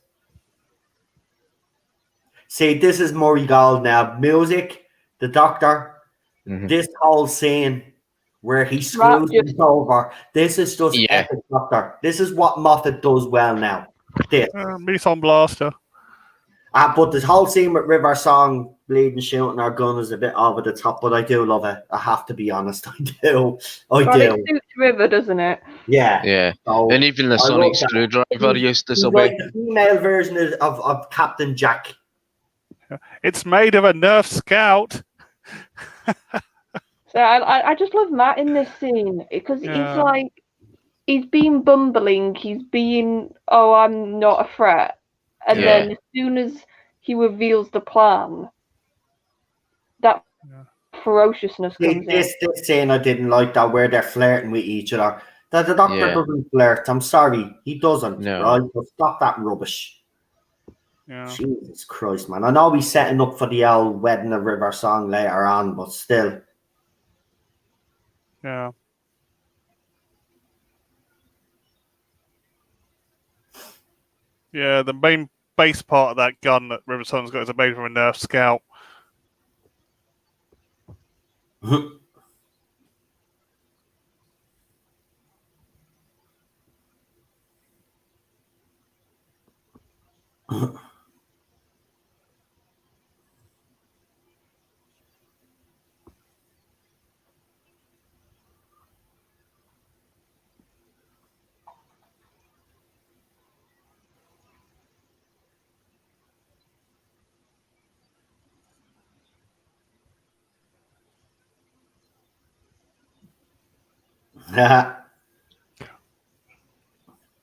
See, this is Murray Gold now. Music, the Doctor, Mhm. this whole scene where he Right, screws just- him over. This is just Yeah. epic, Doctor. This is what Moffat does well now. This. Mission Blaster. But this whole scene with River Song bleeding, shooting our gun is a bit over the top, but I do love it. I have to be honest. I do. Well, it suits River, doesn't it? Yeah. Yeah. So, And even the I sonic love that. screwdriver used as He's a like weapon. the female version of Captain Jack. It's made of a Nerf Scout. So I just love Matt in this scene because Yeah. he's like, he's being bumbling, he's being, oh, I'm not a threat. And Yeah. then as soon as he reveals the plan, that ferociousness comes in. This scene I didn't like that where they're flirting with each other. That the Doctor Yeah. doesn't flirt. I'm sorry, he doesn't. No. Right? So stop that rubbish. Yeah. Jesus Christ, man! I know he's setting up for the old wedding of River Song later on, but still. Yeah. Yeah, the main base part of that gun that River Song's got is made from a Nerf Scout.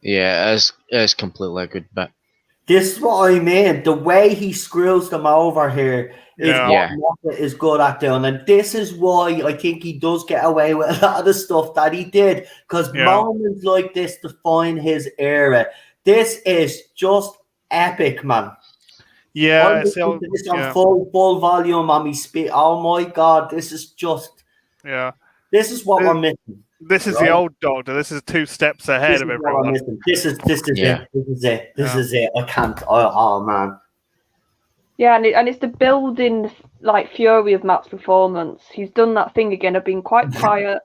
Yeah, it's completely a good bit. This is what I mean. The way he screws them over here is Yeah. what Yeah. Moffat is good at doing. And this is why I think he does get away with a lot of the stuff that he did. Because Yeah. moments like this define his era. This is just epic, man. Yeah, I'm it's the listening old, to this on yeah, full volume on me speed. Oh my God, this is what we're missing. This is Right. the old Doctor. This is 2 steps ahead This of is what we're everyone. missing. This is Yeah. it. This is it. This Yeah. is it. I can't. Oh man. Yeah, and it's the building like fury of Matt's performance. He's done that thing again of being quite quiet,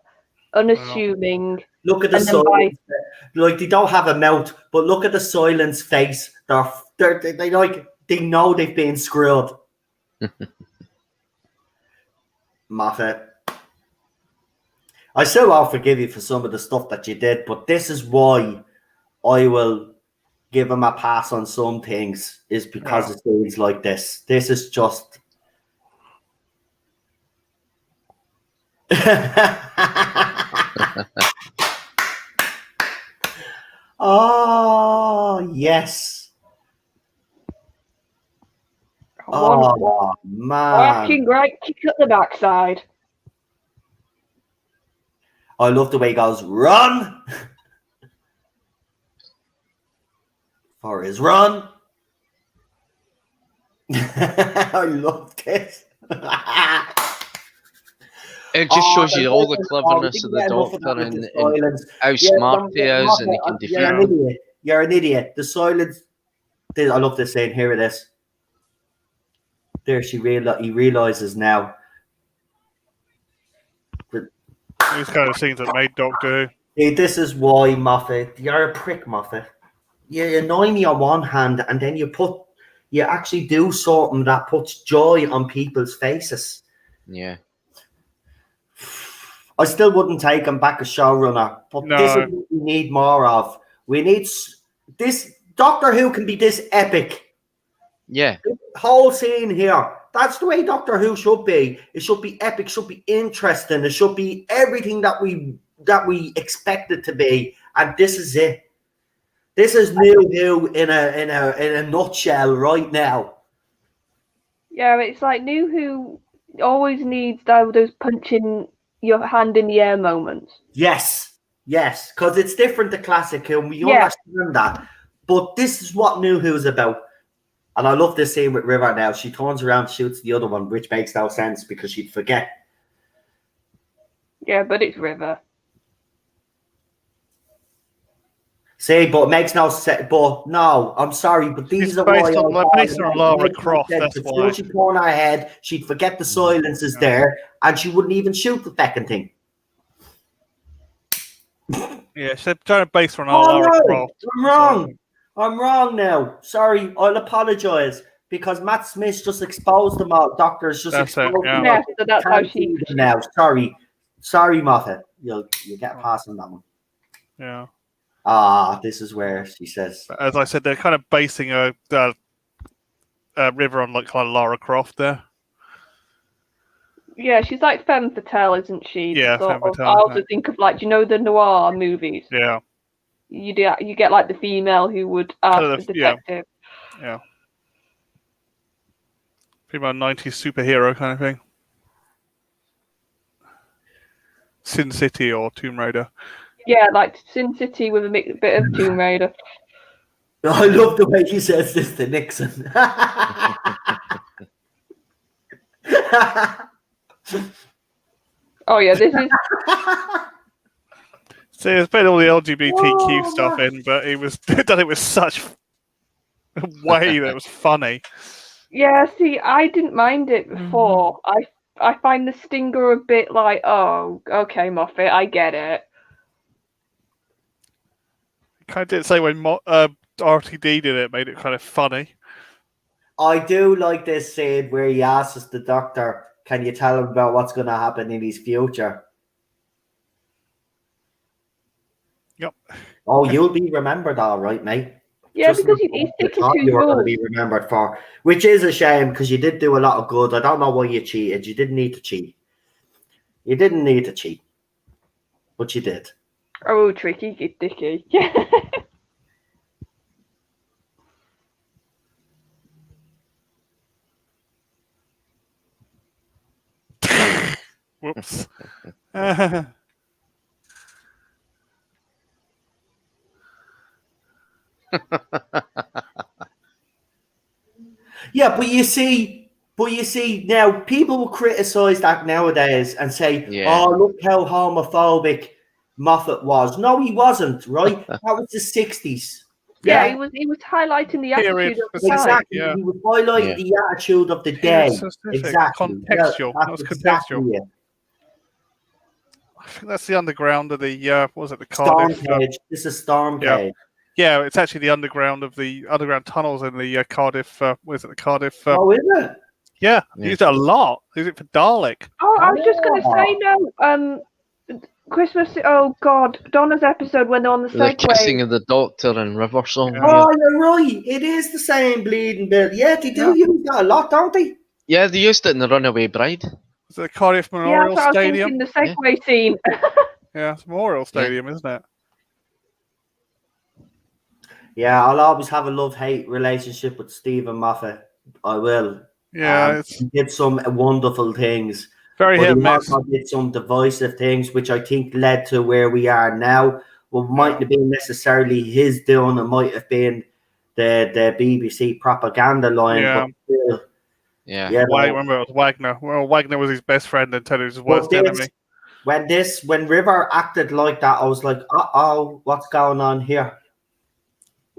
unassuming. Look at the And then silence. Like they don't have a mouth, but look at the silence face. They like they know they've been screwed. Moffat. I still won't forgive you for some of the stuff that you did, but this is why I will give him a pass on some things, is because of things like this. This is just oh yes. Oh man. Fucking great kick at the backside. I love the way he goes, run for his run. I love this. It just shows the you all the legend- cleverness we of the didn't get enough of Doctor that with and the silence. how Yeah, smart he is and he can defeat. You're an idiot. You're an idiot. The silence. I love this saying. Here it is. There, he realizes now. These kind of scenes that made Doctor Who. Hey, this is why, Moffat. You're a prick, Moffat. You annoy me on one hand, and then you actually do something that puts joy on people's faces. Yeah. I still wouldn't take him back as showrunner, but No. this is what we need more of. We need this. Doctor Who can be this epic. Yeah. Whole scene here. That's the way Doctor Who should be. It should be epic. Should be interesting. It should be everything that we expect it to be. And this is it. This is New Who in a nutshell right now. Yeah, it's like New Who always needs those punching your hand in the air moments. Yes, because it's different to classic Who, and we Yeah. understand that. But this is what New Who is about. And I love this scene with River now. She turns around, shoots the other one, which makes no sense because she'd forget. Yeah, but it's River. See, but it makes no sense. But no, I'm sorry, but these It's are based why on Lara Croft. That's As soon why. as she'd turn her head, she'd forget the silences there, and she wouldn't even shoot the fucking thing. Yeah, they're trying to base on Oh Lara no, Croft. I'm wrong. I'm wrong now. Sorry, I'll apologise because Matt Smith just exposed them all. Doctors just That's it, exposed yeah. them Yeah, all. so that's how Can't she. see them now. Sorry, Moffat. You get a pass on that one. Yeah. Ah, this is where she says. As I said, they're kind of basing a River on like kind of Lara Croft there. Yeah, she's like femme fatale, isn't she? Yeah, Sort femme of. fatale, I also right. think of like, do you know the noir movies? Yeah. You get like the female who would ask Kind the of yeah. detective. Yeah. Female 90s superhero kind of thing. Sin City or Tomb Raider. Yeah, like Sin City with a bit of Tomb Raider. I love the way he says this to Nixon. Oh yeah, this is. So it's put all the LGBTQ Oh, stuff man. in, but it was done it with such a way that was funny. Yeah, see, I didn't mind it before. I find the stinger a bit like, oh, okay, Moffat, I get it. Kind of did say when RTD did it, made it kind of funny. I do like this scene where he asks the doctor, "Can you tell him about what's going to happen in his future?" Yep. Oh, you'll be remembered, all right, mate. Yeah, Just because not he's the sticking time to his you were going to rules. be remembered for, which is a shame because you did do a lot of good. I don't know why you cheated. You didn't need to cheat. You didn't need to cheat, but you did. Oh, tricky, dicky. Whoops. Yeah, but you see now people will criticize that nowadays and say, Yeah. "Oh, look how homophobic Moffat was." No, he wasn't. Right? That was the '60s. Yeah, Yeah, he was highlighting the Period attitude of the specific, time. exactly. yeah. He was highlighting Yeah. the attitude of the Period day. specific. Exactly. Contextual. Yeah, That was that's exactly contextual. it. I think that's the underground of the what was it, the Storm Cardiff? Cage. This is Storm yeah. Cage. Yeah, it's actually the underground of the underground tunnels in the Cardiff. What is it, the Cardiff? Oh, is it? Yeah, Yeah. used it a lot. Used it for Dalek. Oh, I was just gonna Oh. say no. Christmas. Oh God, Donna's episode when they're on the The kissing Segway. of the Doctor and River Song. Yeah. Oh, you're right. It is the same bleeding bit. Yeah, they do use that a lot, don't they? Yeah, they used it in the Runaway Bride. Is it the Cardiff Yeah, Memorial that's what I was Stadium? thinking. The Segway scene. Yeah, it's Memorial Stadium, isn't it? Yeah, I'll always have a love-hate relationship with Stephen Moffat. I will. Yeah, it's He did some wonderful things, very but hit he and miss. also did some divisive things, which I think led to where we are now. Well, mightn't have been necessarily his doing. It might have been the BBC propaganda line, Yeah. but still, Yeah. yeah. Remember, it was Wagner. Well, Wagner was his best friend until he was his worst But enemy. when River acted like that, I was like, uh-oh, what's going on here?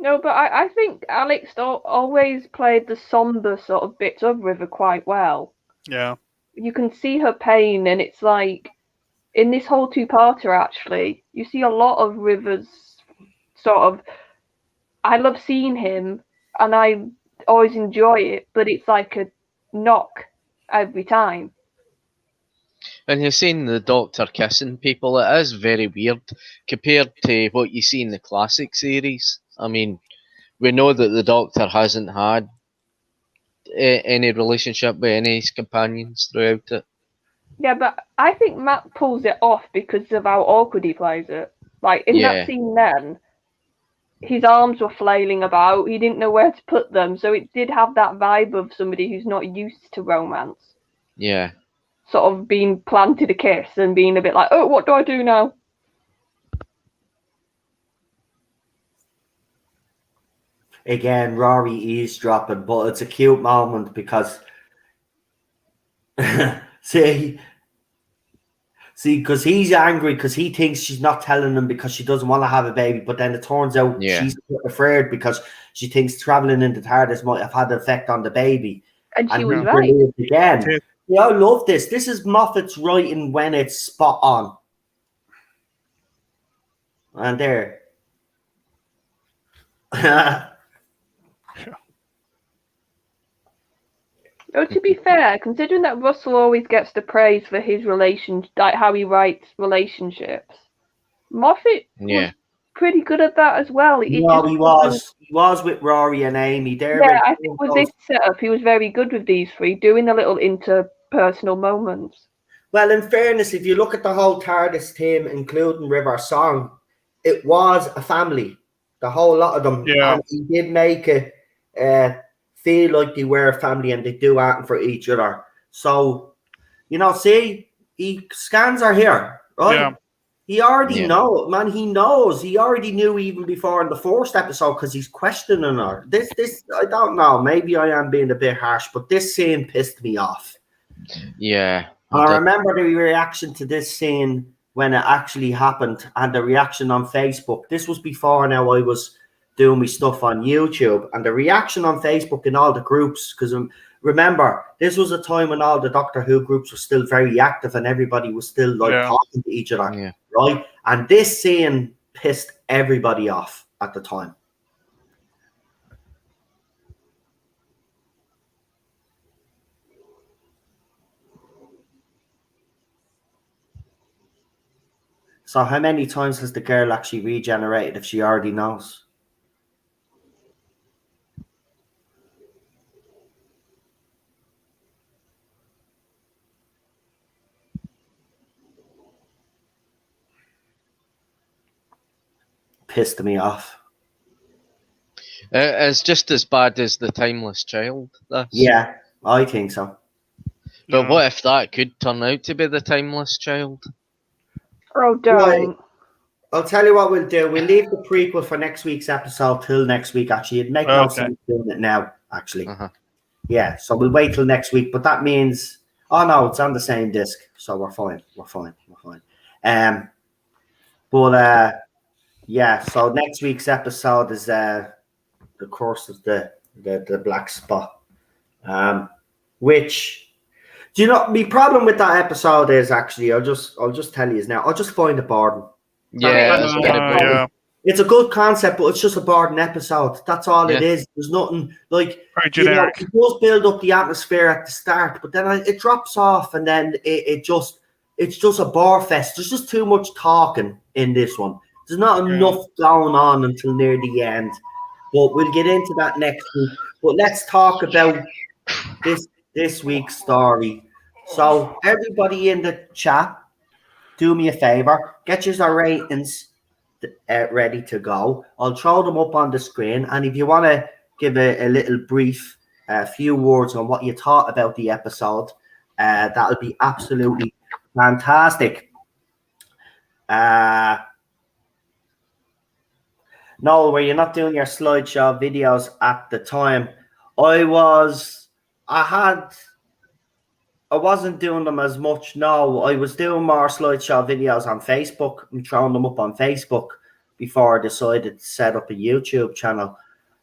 No, but I think Alex always played the somber sort of bits of River quite well. Yeah. You can see her pain, and it's like in this whole two-parter, actually, you see a lot of River's sort of. I love seeing him, and I always enjoy it, but it's like a knock every time. And you've seen the Doctor kissing people. It is very weird compared to what you see in the classic series. I mean, we know that the Doctor hasn't had any relationship with any of his companions throughout it. Yeah, but I think Matt pulls it off because of how awkward he plays it. Like in Yeah. that scene then, his arms were flailing about, he didn't know where to put them, so it did have that vibe of somebody who's not used to romance. Yeah. Sort of being planted a kiss and being a bit like, oh, what do I do now? Again, Rory eavesdropping, but it's a cute moment because see See, because he's angry because he thinks she's not telling him because she doesn't want to have a baby. But then it turns out she's afraid because she thinks traveling in the TARDIS might have had an effect on the baby. And she was he right. believed again. Yeah, I love this. This is Moffat's writing when it's spot on. And there. Oh, to be fair, considering that Russell always gets the praise for his like how he writes relationships, Moffat was pretty good at that as well. He was. He was with Rory and Amy. Yeah, I think with this setup, he was very good with these three, doing the little interpersonal moments. Well, in fairness, if you look at the whole TARDIS team, including River Song, it was a family. The whole lot of them. Yeah. And he did make it feel like they were a family and they do acting for each other. So, see, scans are here, right? Yeah. He already knows, man. He knows. He already knew even before in the first episode because he's questioning her. This, I don't know. Maybe I am being a bit harsh, but this scene pissed me off. Yeah. I remember the reaction to this scene when it actually happened and the reaction on Facebook. This was before now I was doing my stuff on YouTube, and the reaction on Facebook in all the groups, because remember, this was a time when all the Doctor Who groups were still very active and everybody was still talking to each other, right? And this scene pissed everybody off at the time. So how many times has the girl actually regenerated if she already knows? Pissed me off. It's just as bad as the Timeless Child. Yeah, I think so. But what if that could turn out to be the Timeless Child? Oh, don't. Right. I'll tell you what we'll do. We'll leave the prequel for next week's episode till next week, actually. It'd make no sense doing it now, actually. Yeah, so we'll wait till next week. But that means... Oh, no, it's on the same disc. So we're fine. We're fine. Yeah, so next week's episode is the Curse of the Black Spot. Which... Do you know, my problem with that episode is actually, I'll just tell you now, I'll just find it boring. Yeah, it's a good concept, but it's just a boring episode. That's all it is. There's nothing like very generic. It does build up the atmosphere at the start, but then it drops off, and then it's just a bore fest. There's just too much talking in this one. There's not enough going on until near the end. But we'll get into that next week. But let's talk about this week's story. So everybody in the chat, do me a favor, get your ratings ready to go. I'll throw them up on the screen, and if you want to give a little brief, few words on what you thought about the episode, that would be absolutely fantastic. No, were you not doing your slideshow videos at the time? I wasn't doing them as much. No, I was doing more slideshow videos on Facebook and throwing them up on Facebook before I decided to set up a YouTube channel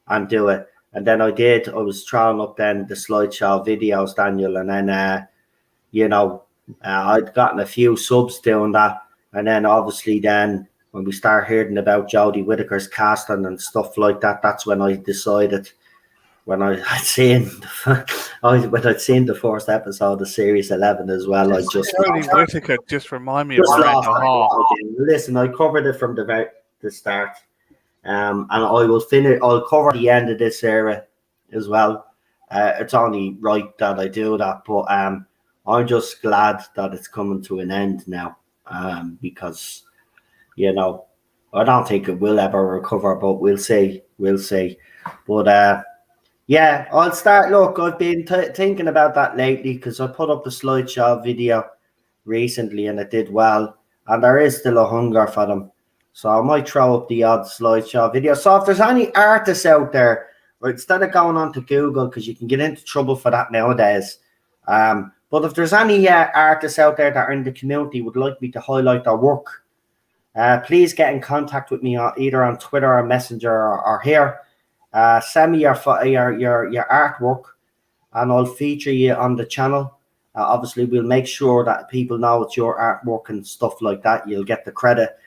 and do it. And then I was throwing up then the slideshow videos, Daniel. And then, I'd gotten a few subs doing that. And then obviously then when we start hearing about Jodie Whittaker's casting and stuff like that, that's when I decided... When I'd seen the first episode of Series 11 as well, I just... Jodie Whittaker just remind me of Brenda Hart. Listen, I covered it from the start, and I'll cover the end of this era as well. It's only right that I do that, but I'm just glad that it's coming to an end now, because I don't think it will ever recover, but we'll see. But yeah, I'll start. Look, I've been thinking about that lately because I put up the slideshow video recently and it did well. And there is still a hunger for them. So I might throw up the odd slideshow video. So if there's any artists out there, or instead of going on to Google, because you can get into trouble for that nowadays. But But if there's any artists out there that are in the community would like me to highlight their work, please get in contact with me either on Twitter or Messenger or here. Send me your artwork, and I'll feature you on the channel. Obviously, we'll make sure that people know it's your artwork and stuff like that. You'll get the credit,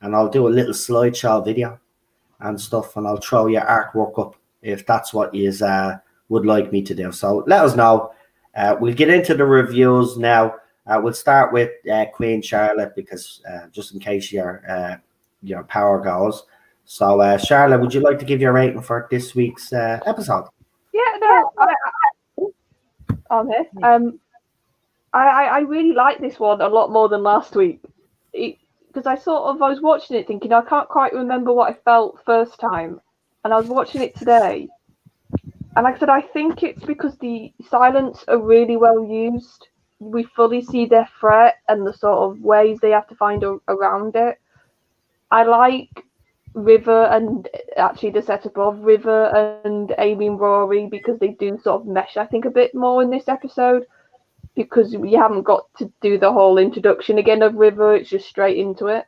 and I'll do a little slideshow video and stuff, and I'll throw your artwork up if that's what you would like me to do. So let us know. We'll get into the reviews now. We'll start with Queen Charlotte because just in case your power goes. So Charlotte, would you like to give your rating for this week's episode? Yeah, no, I'm here. I really like this one a lot more than last week. Because I was watching it thinking I can't quite remember what I felt first time, and I was watching it today, and like I said, I think it's because the silence are really well used. We fully see their threat and the sort of ways they have to find around it. I like River and actually the setup of River and Amy and Rory because they do sort of mesh, I think, a bit more in this episode. Because we haven't got to do the whole introduction again of River, it's just straight into it.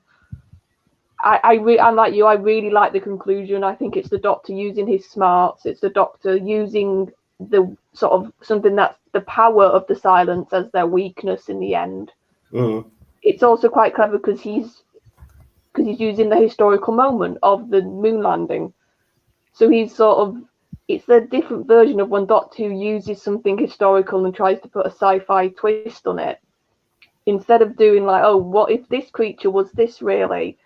I'm like you, I really like the conclusion. I think it's the Doctor using his smarts. It's the Doctor using the sort of something that's the power of the silence as their weakness in the end. Mm. It's also quite clever because he's using the historical moment of the moon landing. So he's sort of, it's a different version of when Doctor Who uses something historical and tries to put a sci-fi twist on it. Instead of doing like, oh, what if this creature was this really?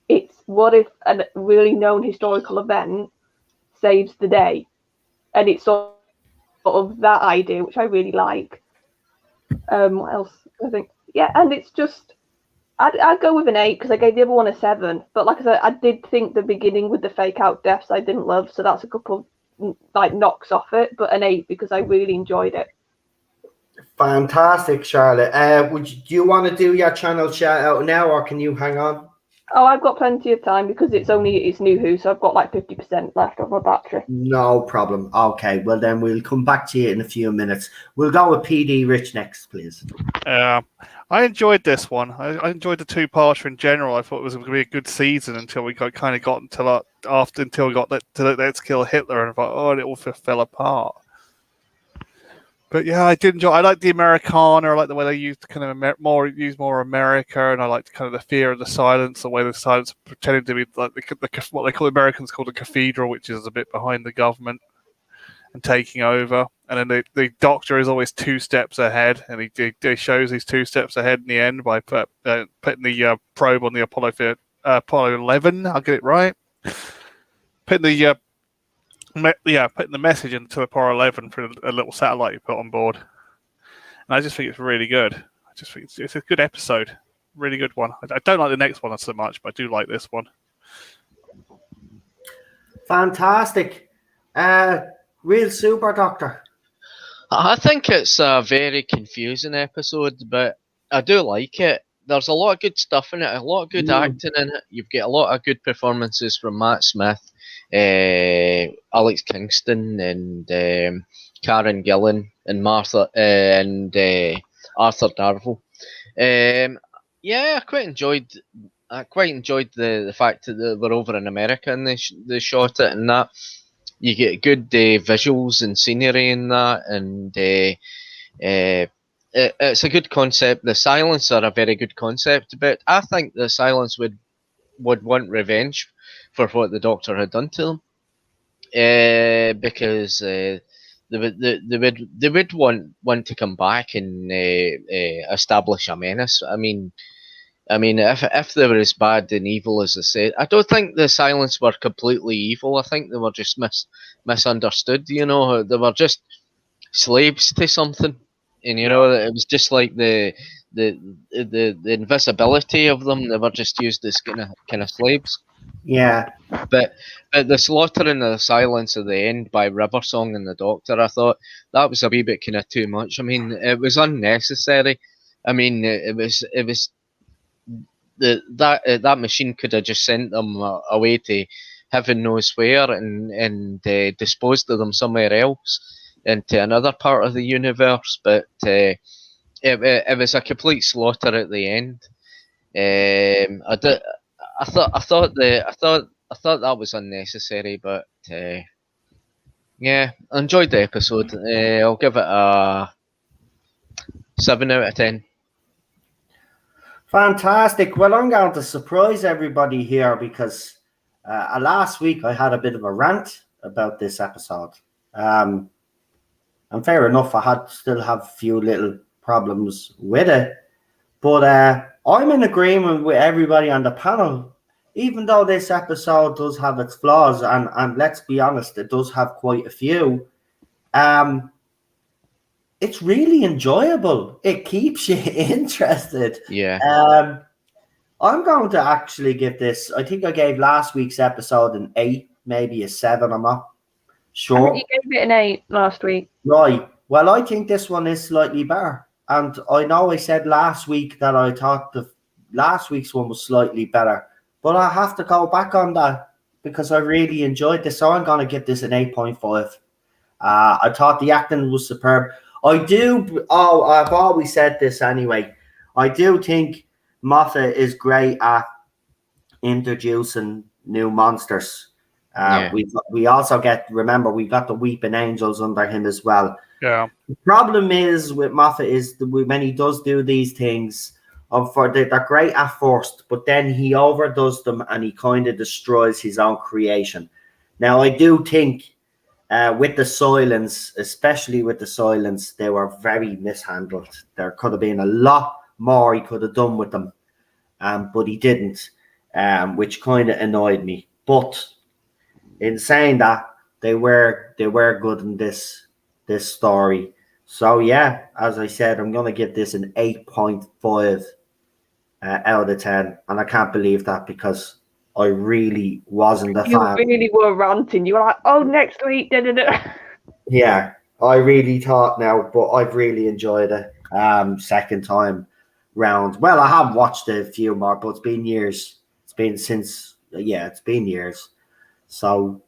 It's what if a really known historical event saves the day? And it's sort of that idea, which I really like. What else? I think, yeah, and it's just, I'd go with an 8 because I gave the other one a 7. But like I said, I did think the beginning with the fake out deaths I didn't love, so that's a couple like knocks off it, but an 8 because I really enjoyed it. Fantastic, Charlotte. Do you want to do your channel shout out now, or can you hang on? Oh, I've got plenty of time because it's NuWho, so I've got like 50% left of my battery. No problem. Okay, well then we'll come back to you in a few minutes. We'll go with PD Rich next, please. I enjoyed this one. I enjoyed the two-parter in general. I thought it was going to be a good season until we got until we got to Let's Kill Hitler, and I thought, oh, it all fell apart. But yeah, I did enjoy. I like the Americana. I like the way they used kind of more America, and I liked kind of the fear of the silence, the way the silence pretended to be like what they call Americans called a cathedral, which is a bit behind the government and taking over. And then the Doctor is always 2 steps ahead, and he shows he's 2 steps ahead in the end by putting the probe on the Apollo 11. I'll get it right. Putting the message into Apollo 11 for a little satellite you put on board. And I just think it's really good. I just think it's a good episode. Really good one. I don't like the next one so much, but I do like this one. Fantastic. Real super, Doctor. I think it's a very confusing episode, but I do like it. There's a lot of good stuff in it, a lot of good acting in it. You've got a lot of good performances from Matt Smith, Alex Kingston, and Karen Gillan, and Martha and Arthur Darvill. Yeah, I quite enjoyed the fact that we're over in America and they shot it, and that you get good visuals and scenery in that, and it's a good concept. The Silence are a very good concept, but I think the Silence would want revenge for what the Doctor had done to them, because they would want to come back and establish a menace. I mean, if they were as bad and evil as they said, I don't think the Silence were completely evil. I think they were just misunderstood. You know, they were just slaves to something, and you know, it was just like the invisibility of them. They were just used as kind of slaves. Yeah. But the slaughtering of the Silence at the end by River Song and the Doctor, I thought that was a wee bit kind of too much. I mean, it was unnecessary. I mean, it was that machine could have just sent them away to heaven knows where and disposed of them somewhere else into another part of the universe. But it was a complete slaughter at the end. I thought that was unnecessary, but yeah, I enjoyed the episode. I'll give it a 7 out of 10. Fantastic. Well, I'm going to surprise everybody here because last week I had a bit of a rant about this episode. And fair enough, I still have a few little problems with it. But I'm in agreement with everybody on the panel. Even though this episode does have its flaws, and let's be honest, it does have quite a few, it's really enjoyable. It keeps you interested. Yeah. I'm going to actually give this, I think I gave last week's episode an 8, maybe a 7, I'm not sure. I think you gave it an 8 last week. Right. Well, I think this one is slightly better. And I know I said last week that I thought the last week's one was slightly better. But I have to go back on that because I really enjoyed this. So I'm going to give this an 8.5. I thought the acting was superb. I've always said this anyway. I do think Moffat is great at introducing new monsters. We also remember, we got the Weeping Angels under him as well. Yeah. The problem is with Moffat is when he does do these things, they're great at first, but then he overdoes them and he kind of destroys his own creation. Now, I do think with the Soylents, especially with the Soylents, they were very mishandled. There could have been a lot more he could have done with them, but he didn't, which kind of annoyed me. But in saying that, they were good in this story. So yeah, as I said, I'm going to give this an 8.5 out of 10, and I can't believe that because I really wasn't a fan. You really were ranting. You were like, "Oh, next week." Yeah, I really thought now, but I've really enjoyed it. Second time round. Well, I have watched a few more, but it's been years. It's been years. So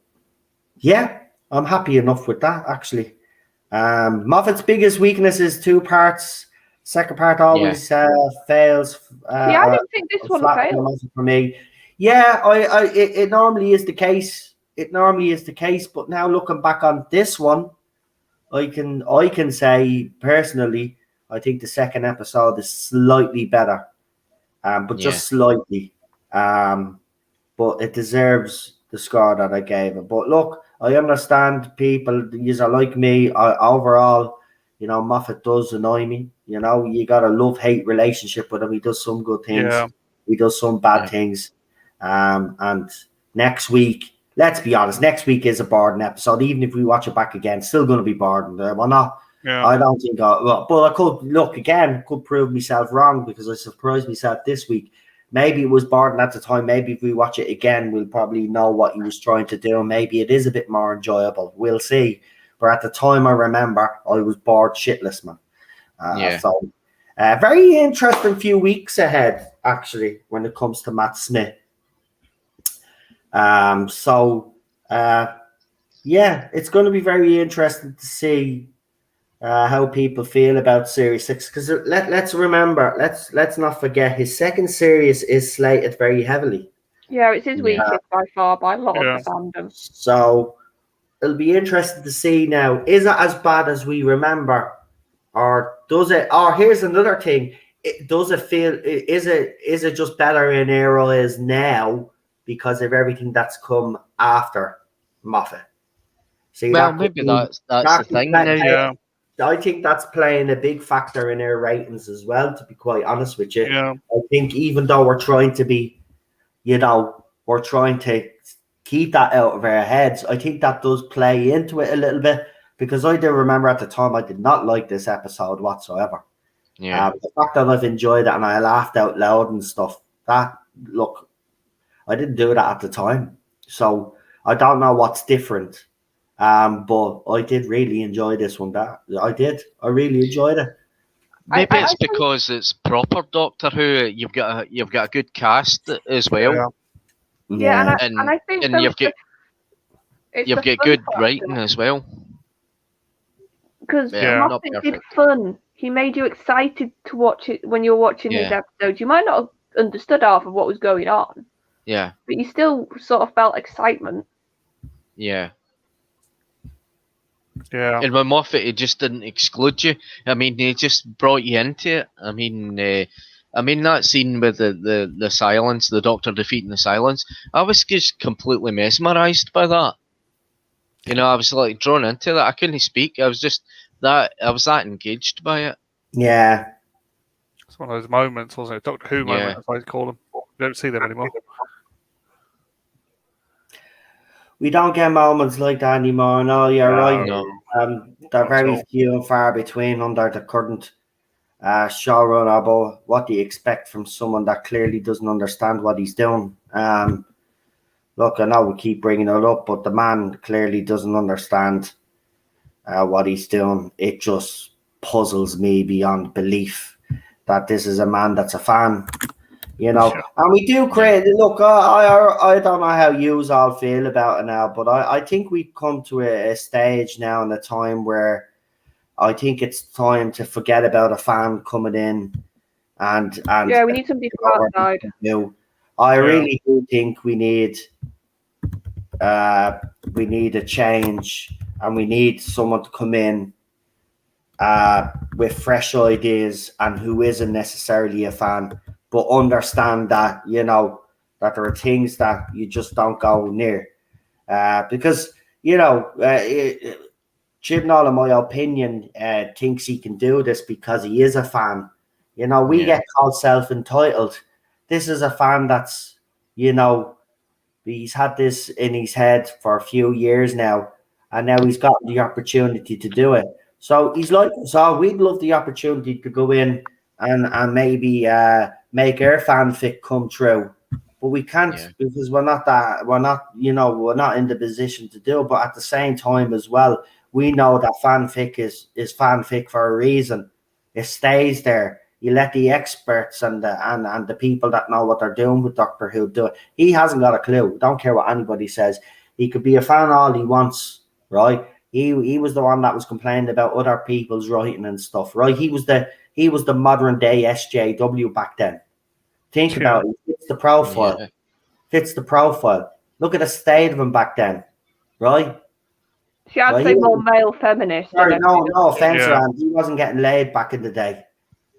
yeah, I'm happy enough with that actually. Moffat's biggest weakness is 2 parts. Second part always fails. I don't think this one failed for me. Yeah, it normally is the case. But now looking back on this one, I can say personally, I think the second episode is slightly better, but just slightly. But it deserves the score that I gave it. But look, I understand people. You are like me. Overall, Moffat does annoy me. You got a love-hate relationship with him. He does some good things. Yeah. He does some bad things. And next week, let's be honest, next week is a Borden episode. Even if we watch it back again, still going to be Borden. We're not. Yeah. I don't think. But I could prove myself wrong because I surprised myself this week. Maybe it was Borden at the time. Maybe if we watch it again, we'll probably know what he was trying to do. Maybe it is a bit more enjoyable. We'll see. But at the time, I remember I was bored shitless, man. So, very interesting few weeks ahead, actually, when it comes to Matt Smith. It's going to be very interesting to see how people feel about Series 6, because let's remember, let's not forget his second series is slated very heavily. Yeah, it's his weakest by far by a lot of the fandom. So it'll be interesting to see now, is it as bad as we remember, or does it? Or here's another thing: does it feel? Is it just better in areas now because of everything that's come after Moffat? See, maybe that's the thing now. Yeah. I think that's playing a big factor in our ratings as well, to be quite honest with you. Yeah. I think even though we're trying to be, we're trying to keep that out of our heads, I think that does play into it a little bit, because I do remember at the time I did not like this episode whatsoever. Yeah. The fact that I've enjoyed it and I laughed out loud and stuff, I didn't do that at the time. So I don't know what's different. But I did really enjoy this one. I really enjoyed it. Maybe it's because it's proper Doctor Who. You've got a good cast as well. Yeah, and I think you've got good writing as well. Because Moffat did fun he made you excited to watch it when you were watching his Yeah. episodes. You might not have understood half of what was going on, Yeah, but you still sort of felt excitement. yeah. Yeah. And with Moffat, it just didn't exclude you. I mean, he just brought you into it. I mean, that scene with the silence, the Doctor defeating the silence. I was just completely mesmerised by that. You know, I was like drawn into that. I couldn't speak. I was that engaged by it. Yeah. It's one of those moments, wasn't it? Doctor Who Yeah. moments, I call them. You don't see them anymore. We don't get moments like that anymore. No, you're right. No. They're Not very at all. few and far between under the current showrunner. But what do you expect from someone that clearly doesn't understand what he's doing? Look, I know we keep bringing it up, but the man clearly doesn't understand what he's doing. It just puzzles me beyond belief that this is a man that's a fan. You know, Yeah. and we do create. Look, I don't know how you all feel about it now, but I think we've come to a stage now in a time where I think it's time to forget about a fan coming in and Yeah, we need somebody from outside. I really do think we need a change, and we need someone to come in with fresh ideas and who isn't necessarily a fan, but understand that, you know, that there are things that you just don't go near. Because, you know, Chibnall, in my opinion, thinks he can do this because he is a fan. You know, we get called self-entitled. This is a fan that's, you know, he's had this in his head for a few years now, and now he's got the opportunity to do it. So he's like, so we'd love the opportunity to go in and maybe make our fanfic come true, but we can't because we're not in the position to do it. But at the same time as well, we know that fanfic is fanfic for a reason. It stays there. You let the experts and the people that know what they're doing with Doctor Who do it. He hasn't got a clue. Don't care what anybody says. He could be a fan all he wants, right? He was the one that was complaining about other people's writing and stuff, right? He was the modern day SJW back then. Think about it. Fits the profile. Yeah. Fits the profile. Look at the state of him back then, right? See, I'd say more male feminist. Sorry, no offense, Rand. He wasn't getting laid back in the day,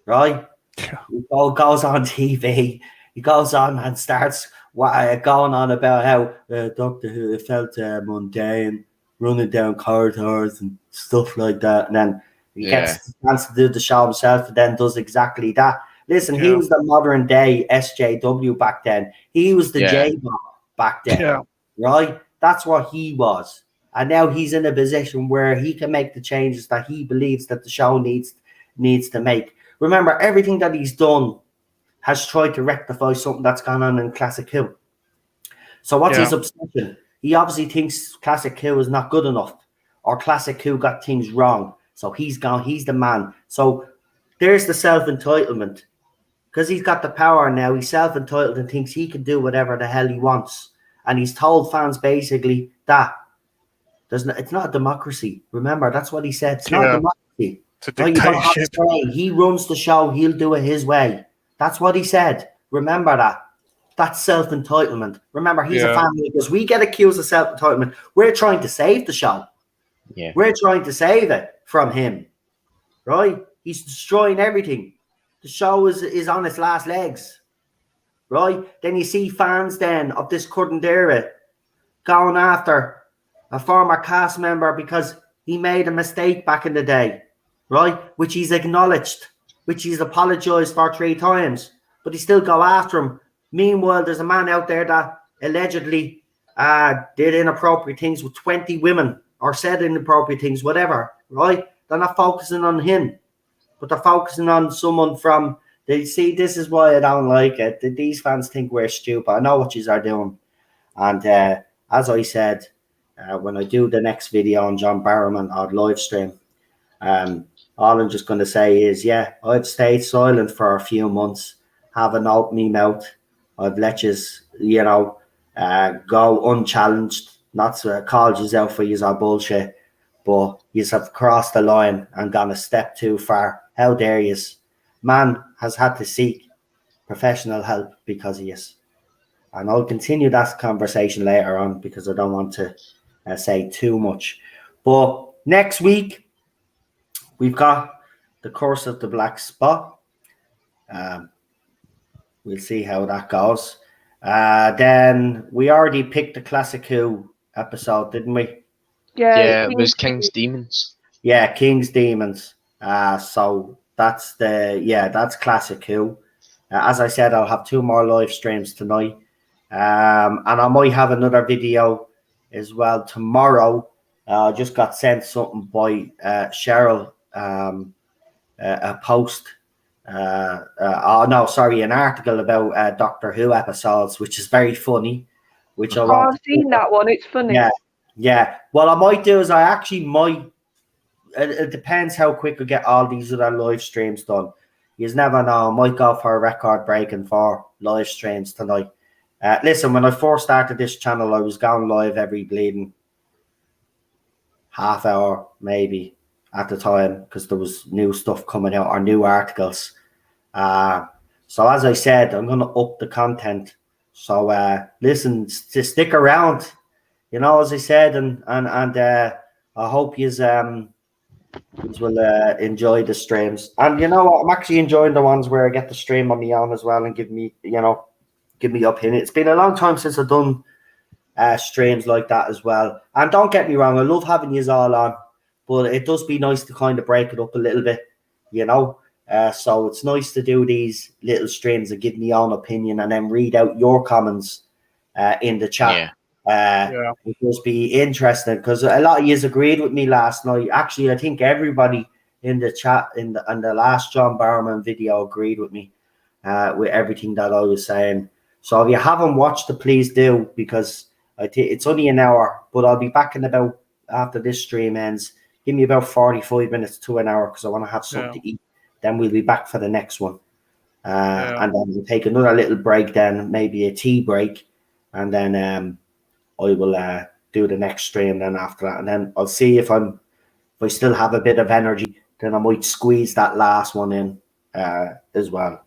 right? Yeah. He goes on TV. He goes on and starts going on about how Doctor Who felt mundane, running down corridors and stuff like that. And then he gets the chance to do the show himself and then does exactly that. Listen, he was the modern day SJW back then. He was the J-Bomb back then, right? That's what he was. And now he's in a position where he can make the changes that he believes that the show needs to make. Remember, everything that he's done has tried to rectify something that's gone on in Classic Who. So what's his obsession? He obviously thinks Classic Who is not good enough, or Classic Who got things wrong. So he's the man. So there's the self-entitlement. Because he's got the power now, he's self-entitled and thinks he can do whatever the hell he wants. And he's told fans basically that it's not a democracy. Remember, that's what he said. It's not a democracy. It's a dictatorship. He runs the show. He'll do it his way. That's what he said. Remember that. That's self-entitlement. Remember, he's a fan because we get accused of self-entitlement. We're trying to save the show. Yeah. We're trying to save it from him. Right? He's destroying everything. The show is on its last legs. Right? Then you see fans then of this current era going after a former cast member because he made a mistake back in the day, right? Which he's acknowledged, which he's apologized for 3 times, but he still go after him. Meanwhile, there's a man out there that allegedly did inappropriate things with 20 women or said inappropriate things, whatever, right? They're not focusing on him, but they're focusing on someone from. They see, this is why I don't like it. These fans think we're stupid. I know what you are doing, and as I said. When I do the next video on John Barrowman on live stream, all I'm just going to say is, I've stayed silent for a few months, haven't opened my mouth. I've let you go unchallenged, not to call you out for your bullshit, but you have crossed the line and gone a step too far. How dare you? Man has had to seek professional help because of this. And I'll continue that conversation later on because I don't want to say too much. But next week, we've got the Curse of the Black Spot. We'll see how that goes. Then we already picked the Classic Who episode, didn't we? Yeah, it was King's Demons. Yeah, King's Demons. So that's Classic Who. As I said, I'll have 2 more live streams tonight. And I might have another video as well tomorrow. I just got sent something by Cheryl, a post. An article about Doctor Who episodes, which is very funny. Which I've seen that one. It's funny. Yeah. What I might do is I actually might. It depends how quick I get all these other live streams done. You never know. I might go for a record breaking 4 live streams tonight. Listen, when I first started this channel, I was going live every bleeding half hour, maybe, at the time, because there was new stuff coming out or new articles. So as I said, I'm going to up the content. So listen, to stick around, as I said, and I hope you will enjoy the streams. And you know what? I'm actually enjoying the ones where I get to stream on my own as well and give me opinion. It's been a long time since I've done streams like that as well. And don't get me wrong, I love having you all on, but it does be nice to kind of break it up a little bit, so it's nice to do these little streams and give me own opinion and then read out your comments in the chat. It must be interesting because a lot of you agreed with me last night. Actually, I think everybody in the chat in the last John Barrowman video agreed with me with everything that I was saying. So if you haven't watched it, please do, because I think it's only an hour, but I'll be back in about after this stream ends. Give me about 45 minutes to an hour because I want to have something to eat. Then we'll be back for the next one. And then we'll take another little break, then maybe a tea break. And then I will do the next stream then after that. And then I'll see if I still have a bit of energy, then I might squeeze that last one in as well.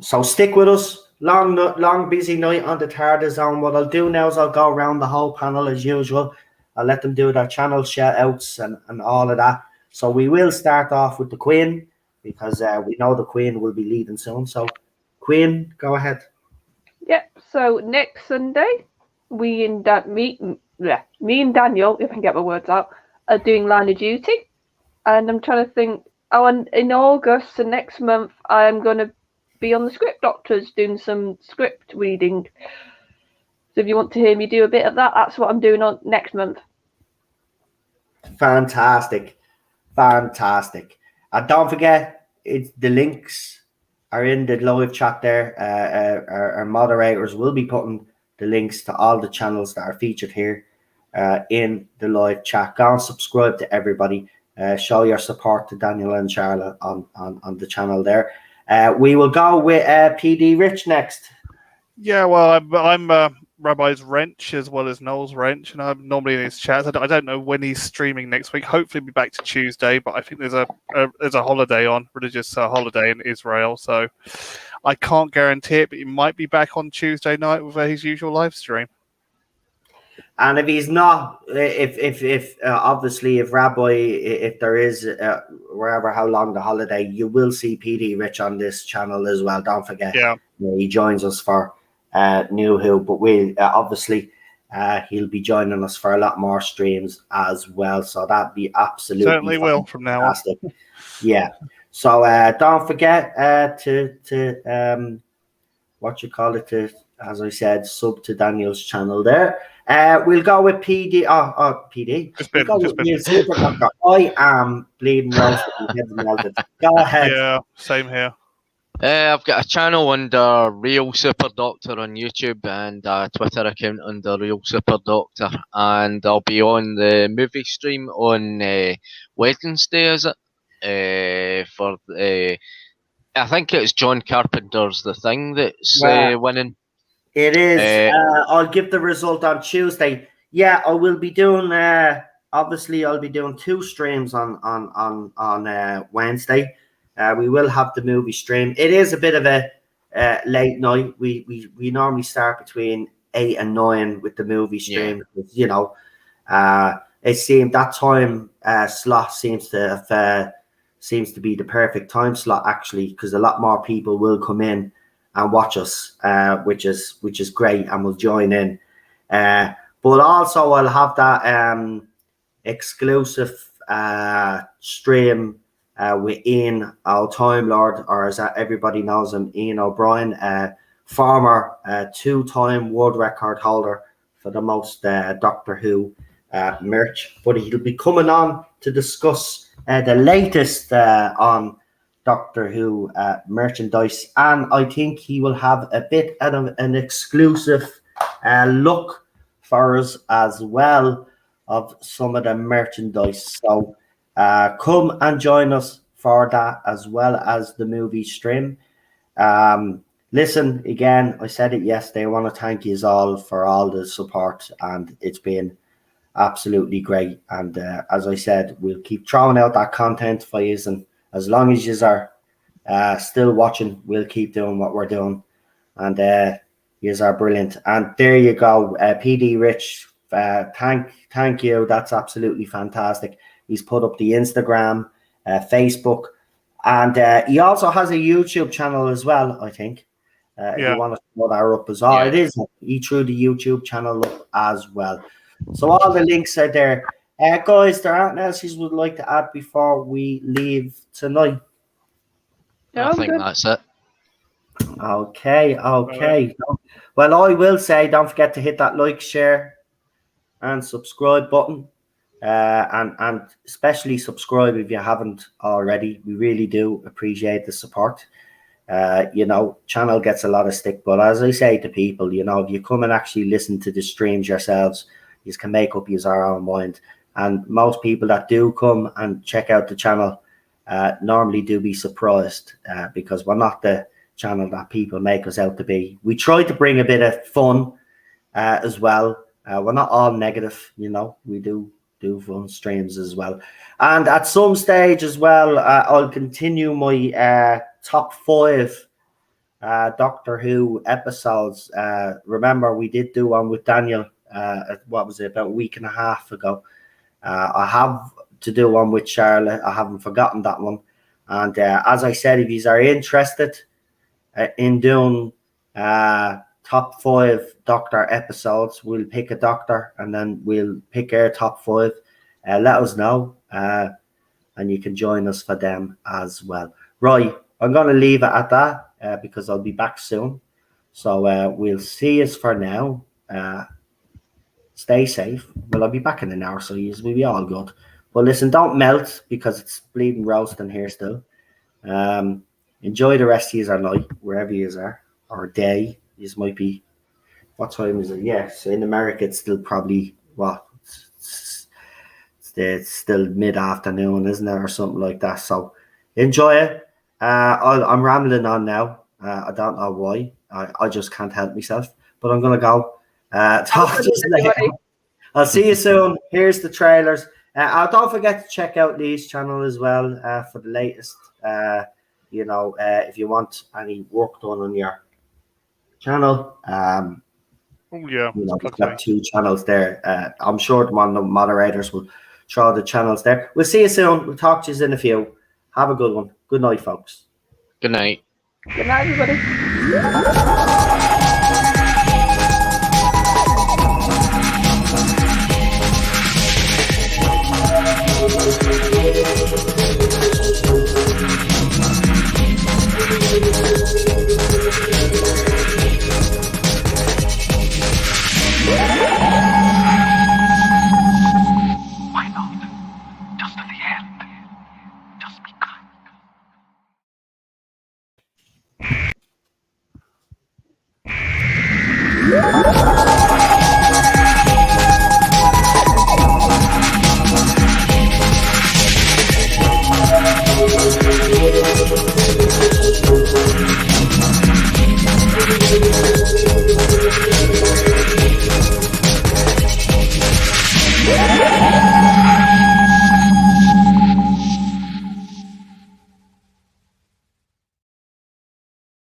So stick with us. Long, busy night on the TARDIS Zone. What I'll do now is I'll go around the whole panel as usual. I'll let them do their channel shout-outs and all of that. So we will start off with the Queen, because we know the Queen will be leaving soon. So, Queen, go ahead. Yep. So next Sunday, me and Daniel, if I can get my words out, are doing Line of Duty, and I'm trying to think. In August, so next month, I'm going to be on the Script Doctors doing some script reading. So if you want to hear me do a bit of that, that's what I'm doing on next month. Fantastic. And don't forget, the links are in the live chat there. Our moderators will be putting the links to all the channels that are featured here in the live chat. Go and subscribe to everybody. Show your support to Daniel and Charlotte on the channel there. We will go with PD Rich next. Yeah, well, I'm Rabbi's Wrench as well as Noel's Wrench, and I'm normally in his chats. I don't know when he's streaming next week. Hopefully, he'll be back to Tuesday, but I think there's a holiday on, religious holiday in Israel, so I can't guarantee it. But he might be back on Tuesday night with his usual live stream. And if he's not, if obviously if Rabbi, if there is wherever how long the holiday, you will see PD Rich on this channel as well. Don't forget, he joins us for New Who, but we obviously he'll be joining us for a lot more streams as well. So that'd be absolutely certainly will from now on. Yeah. So don't forget to to, as I said, sub to Daniel's channel there. We'll go with PD. PD. Super Doctor. I am bleeding roasted. Go ahead. Yeah, same here. I've got a channel under Real Super Doctor on YouTube and a Twitter account under Real Super Doctor, and I'll be on the movie stream on Wednesday, is it? For I think it's John Carpenter's The Thing that's winning. It is. I'll give the result on Tuesday. Yeah, I will be doing. Obviously, I'll be doing 2 streams on Wednesday. We will have the movie stream. It is a bit of a late night. We normally start between 8 and 9 with the movie stream. You know, it seemed that time slot seems to be the perfect time slot actually, because a lot more people will come in and watch us, which is great, and will join in. But also I'll have that exclusive stream with Ian, our Time Lord, or as everybody knows him, Ian O'Brien, former 2-time world record holder for the most Doctor Who merch. But he'll be coming on to discuss the latest on Doctor Who merchandise, and I think he will have a bit of an exclusive look for us as well of some of the merchandise. So come and join us for that, as well as the movie stream. Listen, again, I said it yesterday, I want to thank you all for all the support, and it's been absolutely great. And as I said, we'll keep throwing out that content for you, and as long as you are still watching, we'll keep doing what we're doing. And you are brilliant. And there you go, PD Rich. Thank you. That's absolutely fantastic. He's put up the Instagram, Facebook, and he also has a YouTube channel as well, I think. If you want to put that up as well. It is. He threw the YouTube channel up as well. So all the links are there. Guys, there aren't else you would like to add before we leave tonight? No, I think that's it. Okay. Well, I will say, don't forget to hit that like, share, and subscribe button. And especially subscribe if you haven't already. We really do appreciate the support. You know, channel gets a lot of stick, but as I say to people, you know, if you come and actually listen to the streams yourselves, you can make up your own mind. And most people that do come and check out the channel normally do be surprised, because we're not the channel that people make us out to be. We try to bring a bit of fun as well. We're not all negative, you know. We do fun streams as well. And at some stage as well, I'll continue my top 5 Doctor Who episodes. Remember, we did do one with Daniel, what was it, about a week and a half ago. I have to do one with Charlotte. I haven't forgotten that one. And as I said, if you are interested in doing top 5 Doctor episodes, we'll pick a Doctor and then we'll pick our top 5. Let us know, and you can join us for them as well. Right, I'm going to leave it at that because I'll be back soon. So we'll see us for now. Stay safe. Well, I'll be back in an hour, so we'll be all good. But listen, don't melt because it's bleeding roasting here still. Enjoy the rest of your night, wherever you are, or day. This might be, what time is it? Yeah, so in America, it's still probably, it's still mid-afternoon, isn't it, or something like that. So enjoy it. I'm rambling on now. I don't know why. I just can't help myself. But I'm going to go. Talk to you later. I'll see you soon. Here's the trailers. Don't forget to check out Lee's channel as well for the latest. You know, if you want any work done on your channel. You know, we've got 2 channels there. I'm sure one of the moderators will throw the channels there. We'll see you soon. We'll talk to you in a few. Have a good one. Good night, folks. Good night. Good night, everybody.